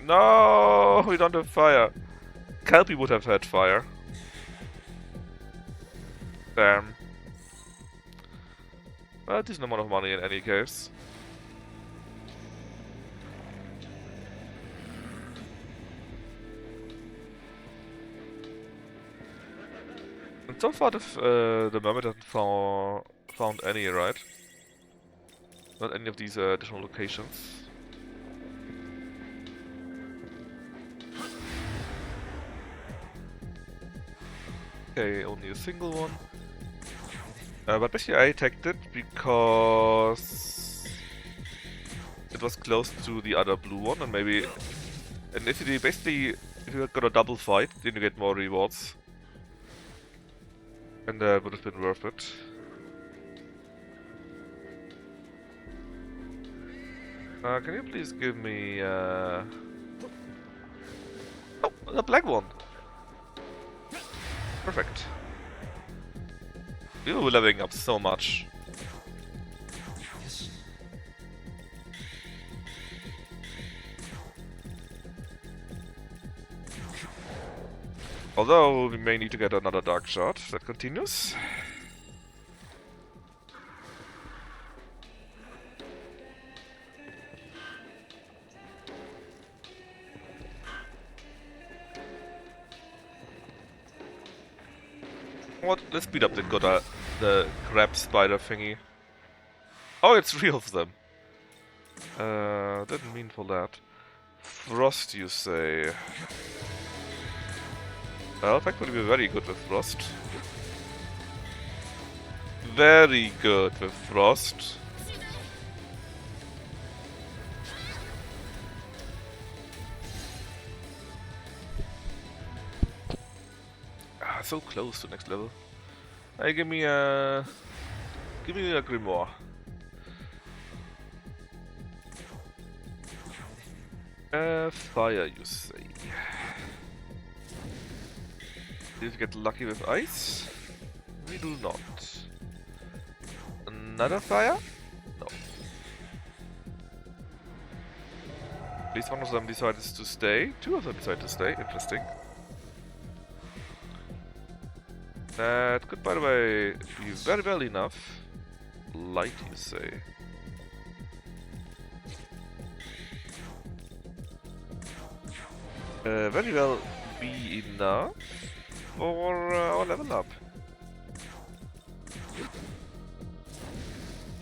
No, we don't have fire. Kelpie would have had fire. Damn. Well, a decent amount of money in any case. And so far the mermaid hasn't found any, right? Not any of these additional locations. Okay, only a single one. But basically I attacked it because it was close to the other blue one, and maybe... And if you basically, if you got a double fight, then you get more rewards. And that would have been worth it. Can you please give me... Oh, the black one! Perfect. We were leveling up so much. Although we may need to get another dark shot. That continues. What? Let's speed up the crab spider thingy. Oh, it's 3 of them. Didn't mean for that. Frost, you say? Well, thankfully we're very good with Frost. Very good with Frost. So close to next level. Hey, give me a grimoire. Fire, you say? Did you get lucky with ice? We do not. Another fire? No. least one of them decided to stay. Two of them decided to stay. Interesting. That could, by the way, be very well enough. Light, you say? Very well be enough for our level up.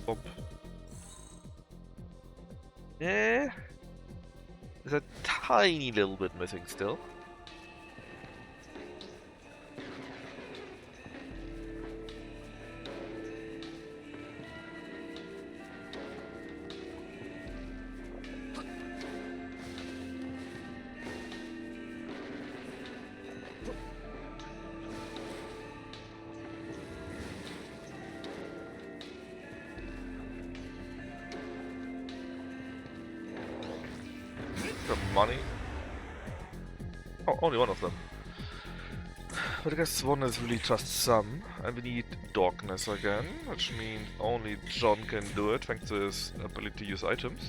Bump. Yeah. There's a tiny little bit missing still. Some money. Oh, only one of them. But I guess one is really just some, and we need darkness again, which means only John can do it thanks to his ability to use items.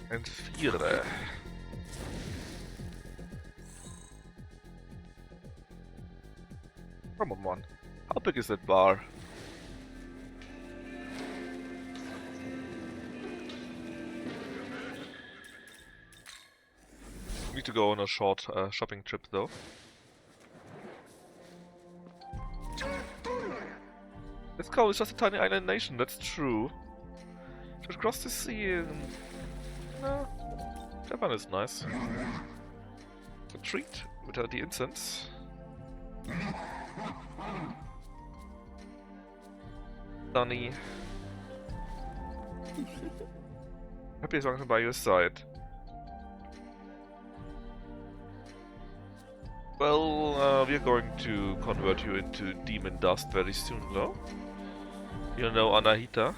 And Viere. Come on, man. How big is that bar? Need to go on a short shopping trip though. This cow is just a tiny island nation, that's true. Should cross the sea and... No. Japan is nice. A treat without the incense. Sunny. Happy as long as I'm by your side. Well, we're going to convert you into demon dust very soon, though. You know Anahita.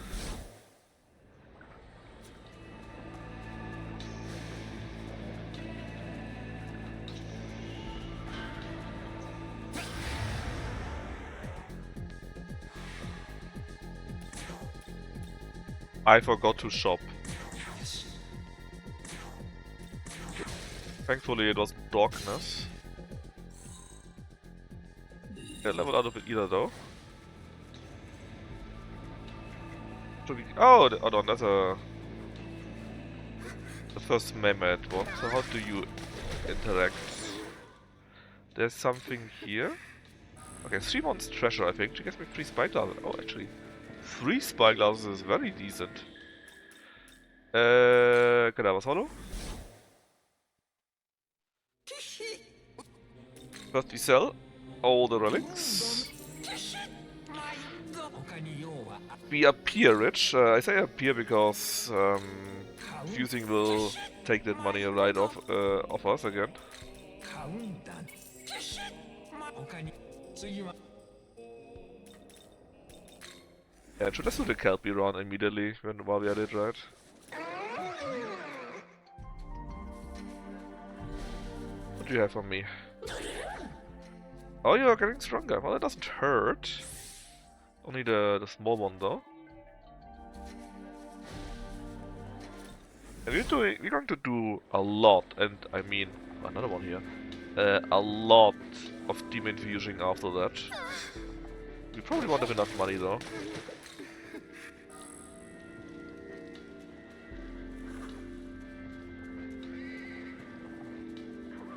I forgot to shop. Thankfully it wasn't darkness. Get leveled out of it either though. Oh, hold on, that's the first Mehmet one. So how do you interact? There's something here. Okay, 3 months treasure I think. She gets me 3 spyglasses. Oh, actually. 3 spyglasses is very decent. Can I was hollow? First we sell all the relics. We appear rich. I say appear because fusing will take that money right off us again. Yeah, should let's do the Kelpie run immediately while we are at it, right? What do you have for me? Oh, you are getting stronger. Well, it doesn't hurt. Only the small one though. And we're going to do a lot, and I mean another one here. A lot of demon fusing after that. We probably won't have enough money though.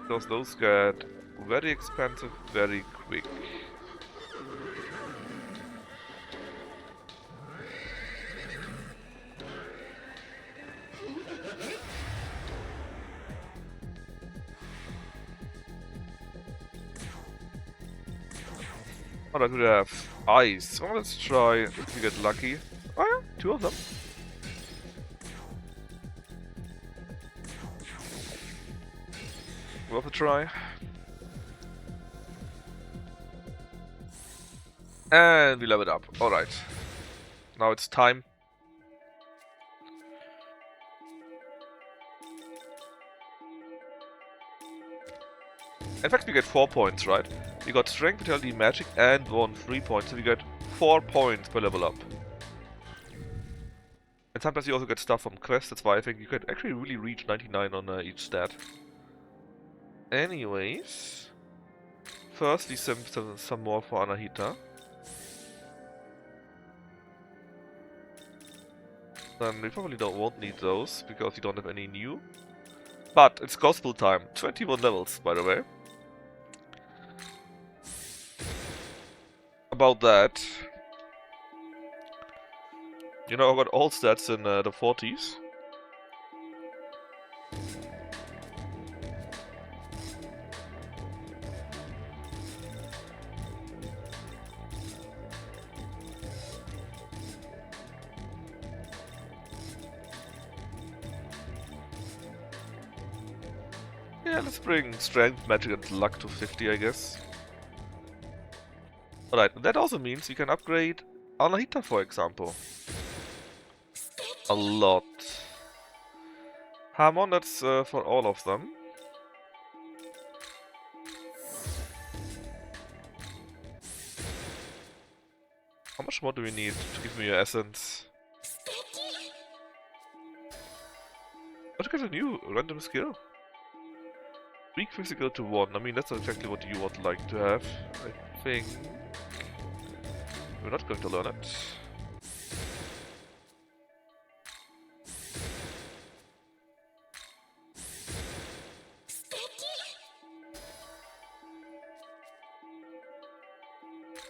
Because those get very expensive very quick. Oh, I could have ice. Oh, let's try if we get lucky. Oh yeah, 2 of them. Worth a try. And we level it up. Alright. Now it's time. In fact, we get 4 points, right? We got Strength, Vitality, Magic, and 1 free point, so we get 4 points per level up. And sometimes you also get stuff from quests, that's why I think you could actually really reach 99 on each stat. Anyways... Firstly, some more for Anahita. Then we probably won't need those, because we don't have any new. But it's gospel time. 21 levels, by the way. About that... You know, I got all stats in the 40s. Yeah, let's bring Strength, Magic, and Luck to 50, I guess. Alright, that also means you can upgrade Anahita, for example. A lot. Harmon, that's for all of them. How much more do we need to give me your essence? What get a new random skill? Weak physical to 1. I mean, that's not exactly what you would like to have. I think... We're not going to learn it.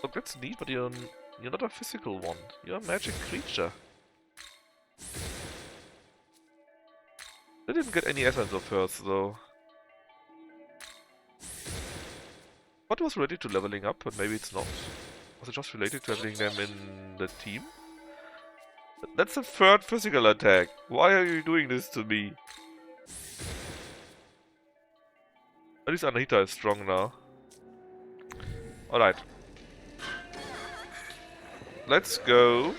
Look, that's neat, but you're not a physical one. You're a magic creature. I didn't get any essence of hers, though. What was related to leveling up, but maybe it's not. Was it just related to having them in the team? That's the third physical attack. Why are you doing this to me? At least Anahita is strong now. Alright. Let's go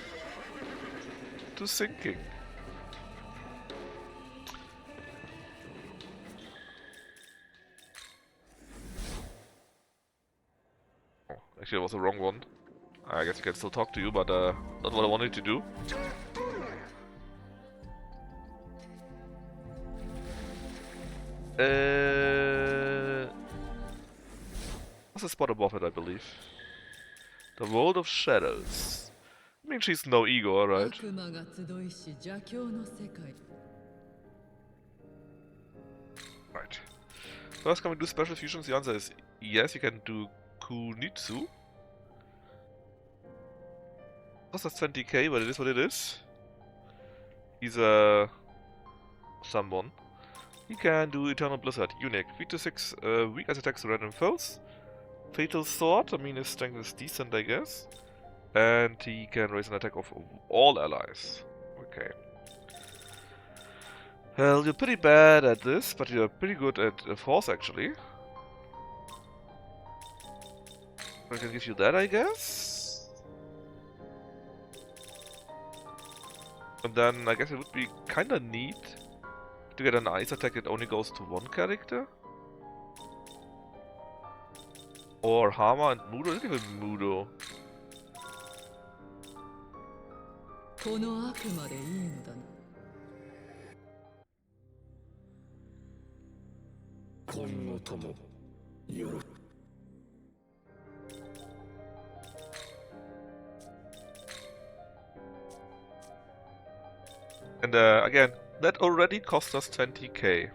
to sinking. Oh, actually, it was the wrong one. I guess I can still talk to you, but not what I wanted to do. What's the spot above it, I believe? The World of Shadows. I mean, she's no ego, right? Right. First, can we do special fusions? The answer is yes, you can do Kunitsu. Costs us 20k, but it is what it is. He's someone. He can do Eternal Blizzard, unique. 3 to 6 weak as attacks to random foes. Fatal Sword, I mean his strength is decent, I guess. And he can raise an attack of all allies. Okay. Well, you're pretty bad at this, but you're pretty good at Force, actually. I can give you that, I guess. And then I guess it would be kinda neat to get an ice attack that only goes to one character. Or Hama and Mudo. Let's give it Mudo. And again, that already cost us 20k.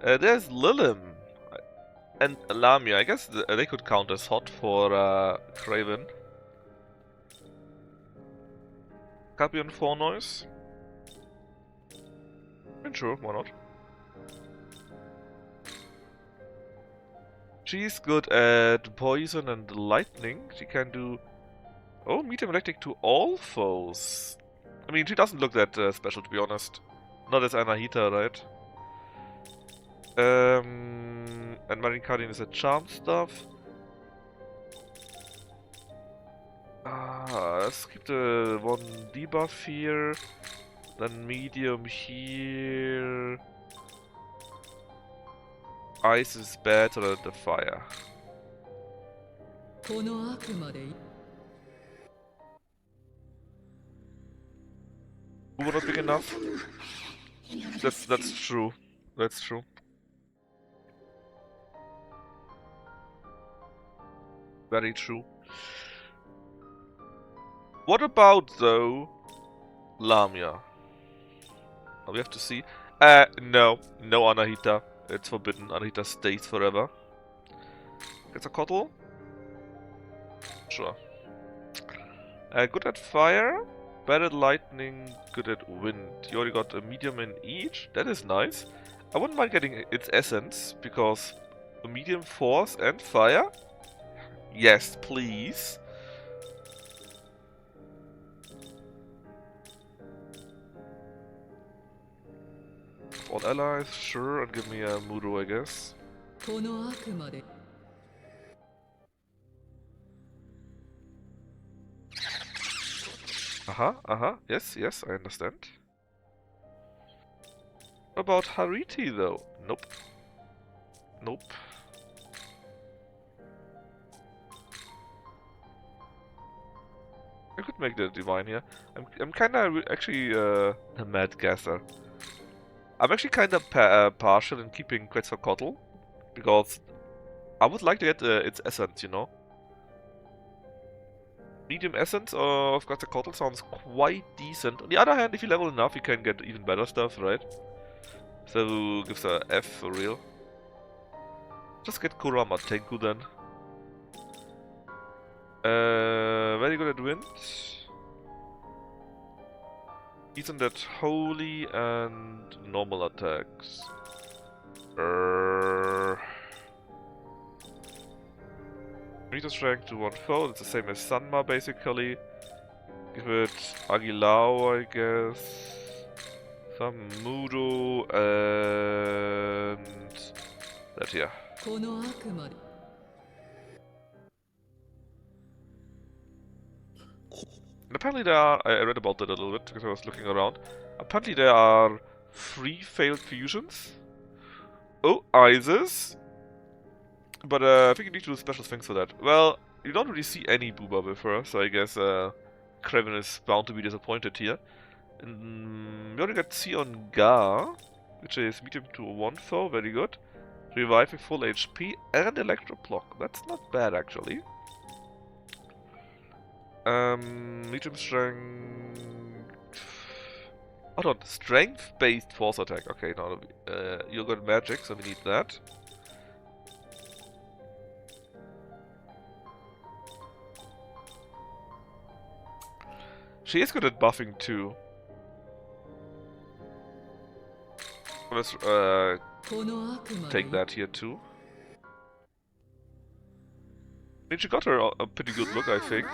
There's Lilim and Lamia. I guess they could count as hot for Craven. Capion 4 noise. And sure, why not? She's good at poison and lightning. She can do... Oh, medium electric to all foes. I mean, she doesn't look that special, to be honest. Not as Anahita, right? And Marine Guardian is a charm stuff. Let's keep the one debuff here. Then medium here. ice is better than the fire. We're not big enough. That's true. That's true. Very true. What about though Lamia? We have to see. No Anahita. It's forbidden. Anahita stays forever. Quetzalcoatl? Sure. Good at fire, bad at lightning, good at wind. You already got a medium in each. That is nice. I wouldn't mind getting its essence, because a medium force and fire? Yes, please. All allies, sure, and give me a Mudo, I guess. Yes, yes, I understand. What about Hariti, though? Nope. Nope. I could make the divine here. I'm kinda actually a mad guesser. I'm actually kind of partial in keeping Quetzalcoatl, because I would like to get its essence, you know? Medium essence of Quetzalcoatl sounds quite decent. On the other hand, if you level enough, you can get even better stuff, right? So gives a F for real. Just get Kurama Tenku then. Very good at wind. Isn't that holy and normal attacks? Meter strength to 1 foe, it's the same as Sanma basically. Give it Agilao, I guess. Some Mudo and that here. And apparently there are, I read about that a little bit because I was looking around. Apparently there are 3 failed fusions. Oh, Isis. But I think you need to do special things for that. Well, you don't really see any Booba with her, so I guess Kraven is bound to be disappointed here. And we only got Sion Gar, which is medium to 1 foe, very good. Revive with full HP and Electro Block. That's not bad actually. Medium strength. Hold on, strength based force attack. Okay, now you got magic, so we need that. She is good at buffing too. Let's take that here too. I mean, she got her a pretty good look, I think.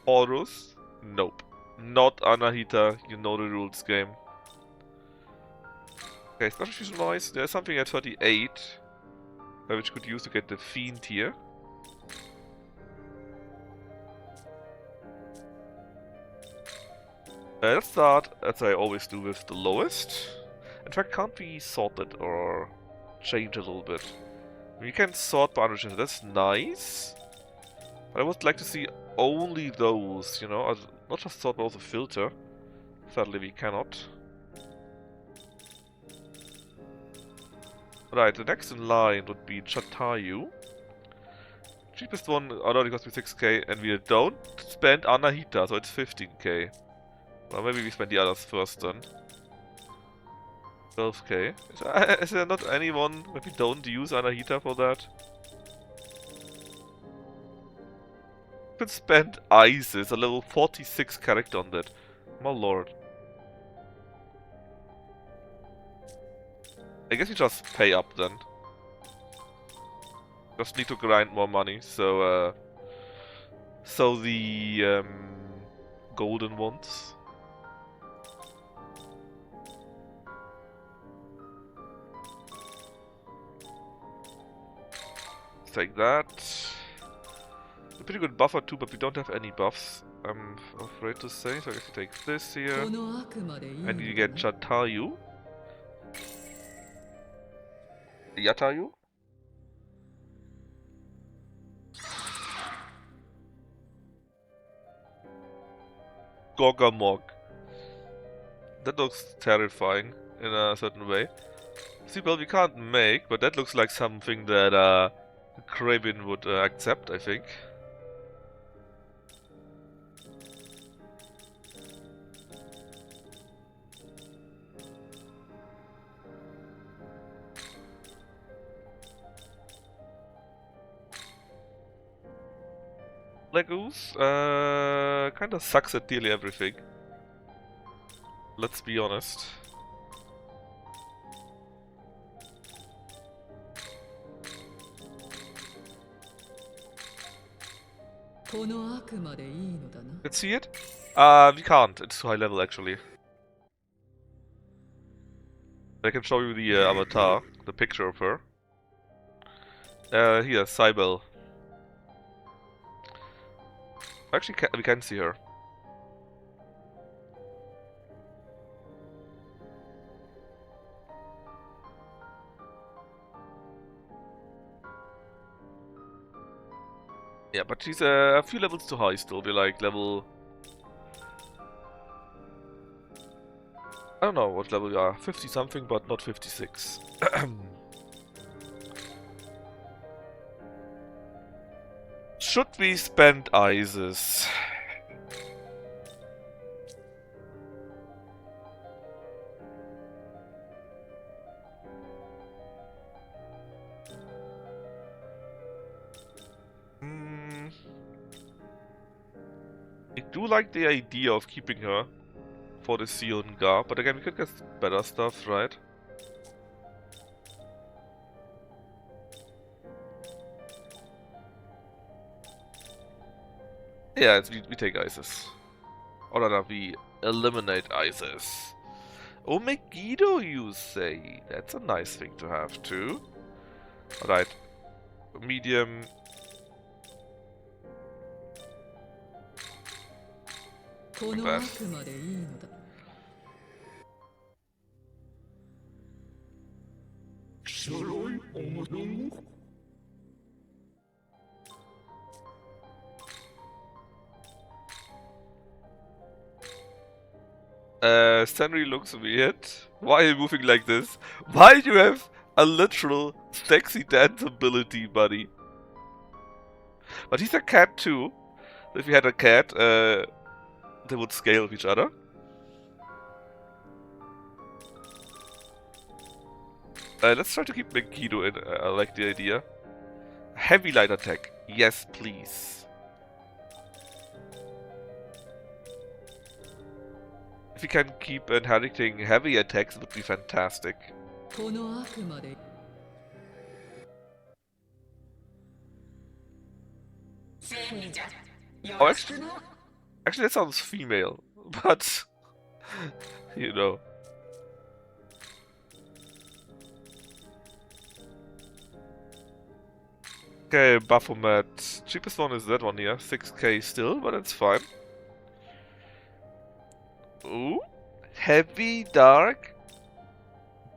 Horus? Nope. Not Anahita, you know the rules, game. Okay, special fusion wise, there's something at 38, which could use to get the Fiend here. Let's start, as I always do, with the lowest. In fact, can't we sort it or change a little bit? We can sort by understanding, that's nice. But I would like to see only those, you know, not just sort but also filter. Sadly, we cannot. Right, the next in line would be Chatayu. Cheapest one already cost me 6k, and we don't spend Anahita, so it's 15k. Well, maybe we spend the others first then. 12k. Is there not anyone that we don't use Anahita for that? We could spend Isis, a level 46 character on that. My lord. I guess we just pay up then. Just need to grind more money, so the golden ones. Take that. a pretty good buffer too, but we don't have any buffs, I'm afraid to say. So I guess you take this here, and you get Chatayu. Yatayu? Gorgamog. That looks terrifying in a certain way. See, well, we can't make, but that looks like something that Kraven would accept, I think. Legoos kinda sucks at nearly everything. Let's be honest. Let's see it? We can't. It's too high level actually. I can show you the avatar, the picture of her. Here, Cybele. Actually, we can see her. Yeah, but she's a few levels too high still. Be like level... I don't know what level we are. 50 something, but not 56. Should we spend Isis? I do like the idea of keeping her for the Sion Gar, but again we could get better stuff, right? Yeah, we take Isis. Or rather, we eliminate Isis. Oh, Megiddo, you say? That's a nice thing to have too. Alright. Medium. Like that. Stanley looks weird. Why are you moving like this? Why do you have a literal sexy dance ability, buddy? But he's a cat too. If you had a cat, they would scale with each other. Let's try to keep Megiddo in. I like the idea. Heavy light attack. Yes, please. If we can keep inheriting heavy attacks, it would be fantastic. Oh, actually that sounds female, but you know. Okay, Baphomet. Cheapest one is that one here, 6k still, but it's fine. Ooh, heavy dark,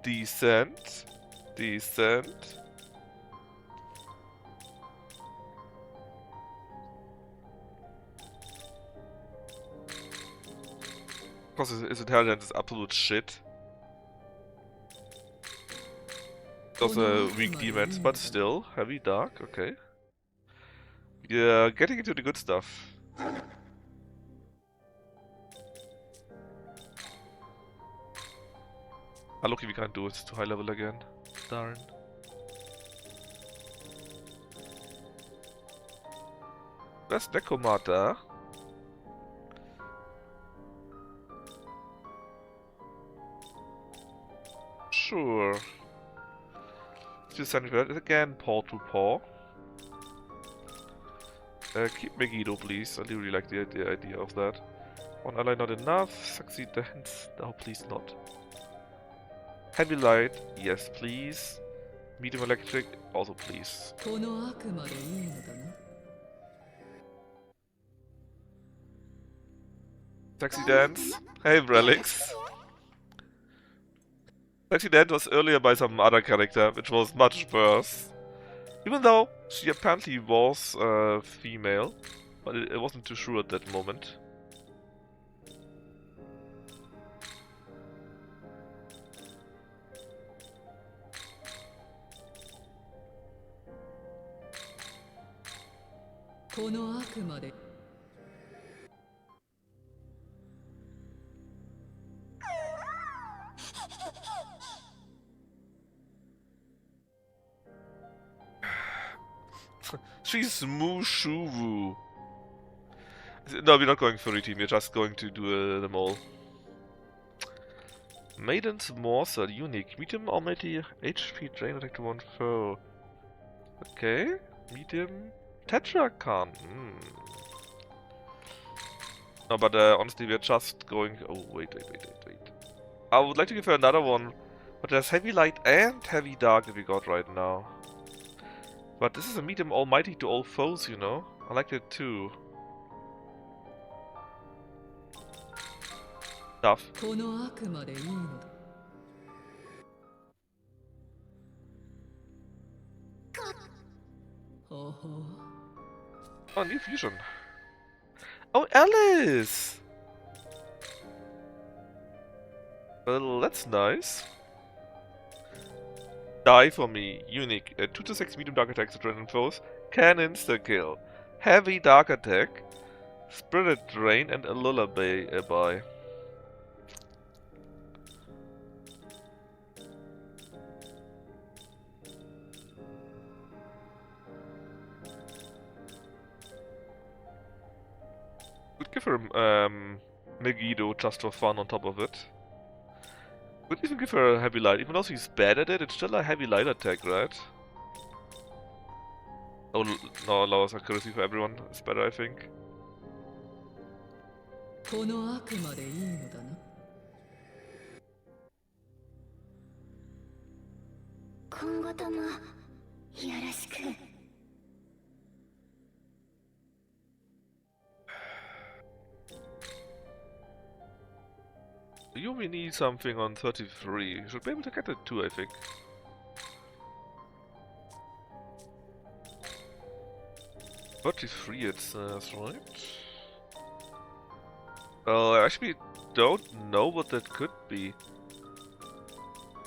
decent, decent. Of course, his intelligence is absolute shit. Those are weak demons, but still, heavy dark, okay. Yeah, getting into the good stuff. Ah, lucky we can't do it, it's too high level again. Darn. Where's Nekomata? Sure. Still sending that again, paw to paw. Keep Megiddo, please. I really like the idea of that. One ally not enough. Succeed dance. No, please not. Heavy light, yes, please. Medium electric, also please. Sexy Dance. Hey, Relics. Sexy Dance was earlier by some other character, which was much worse. Even though she apparently was female, but I wasn't too sure at that moment. She's Mushuvu. No, we're not going furry team, we're just going to do them all. Maiden's Morsel, unique. Medium almighty HP drain attack to one foe. Okay. Medium Tetrakan. No, but honestly, we're just going. Oh, wait. I would like to give her another one, but there's Heavy Light and Heavy Dark that we got right now. But this is a medium almighty to all foes, you know? I like that too. Tough. Oh, new fusion. Oh, Alice! Well, that's nice. Die for me. Unique. 2 to 6 medium dark attacks to random foes. Can insta-kill. Heavy dark attack. Spirit drain and a lullaby. Would give her Megiddo just for fun on top of it. Would even give her a heavy light, even though she's bad at it, it's still a heavy light attack, right? Oh no, lowers accuracy for everyone is better, I think. You will need something on 33. You should be able to get it too, I think. It says, right? Well, I actually don't know what that could be.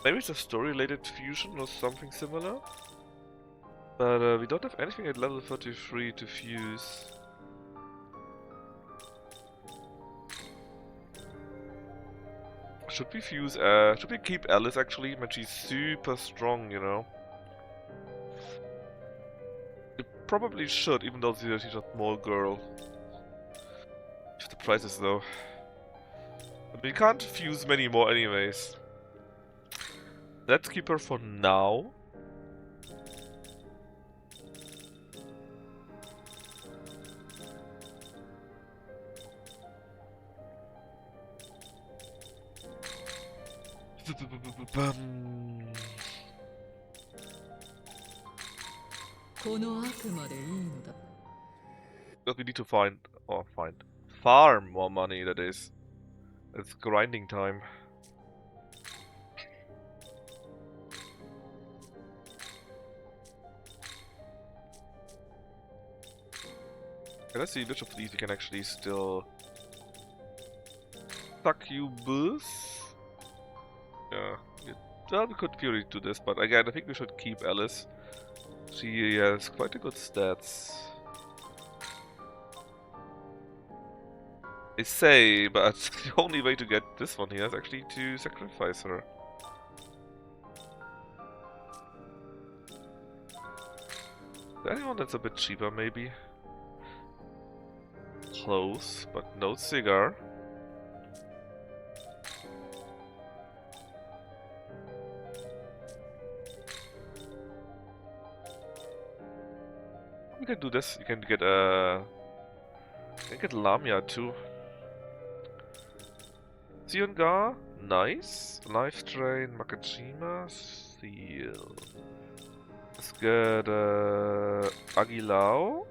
Maybe it's a story-related fusion or something similar? But we don't have anything at level 33 to fuse. Should we keep Alice actually? But she's super strong, you know. We probably should, even though she's a small girl. The prices though. But we can't fuse many more anyways. Let's keep her for now. But we need to farm more money, that is. It's grinding time. Okay, let's see which of these we can actually still succubus. Yeah, well, we could Fury do this, but again, I think we should keep Alice. She has quite a good stats. I say, but the only way to get this one here is actually to sacrifice her. Is there anyone that's a bit cheaper, maybe? Close, but no cigar. We can do this. You can get Lamia too. Siongar, nice. Life Drain, Makajima, Seal. Let's get Agilao.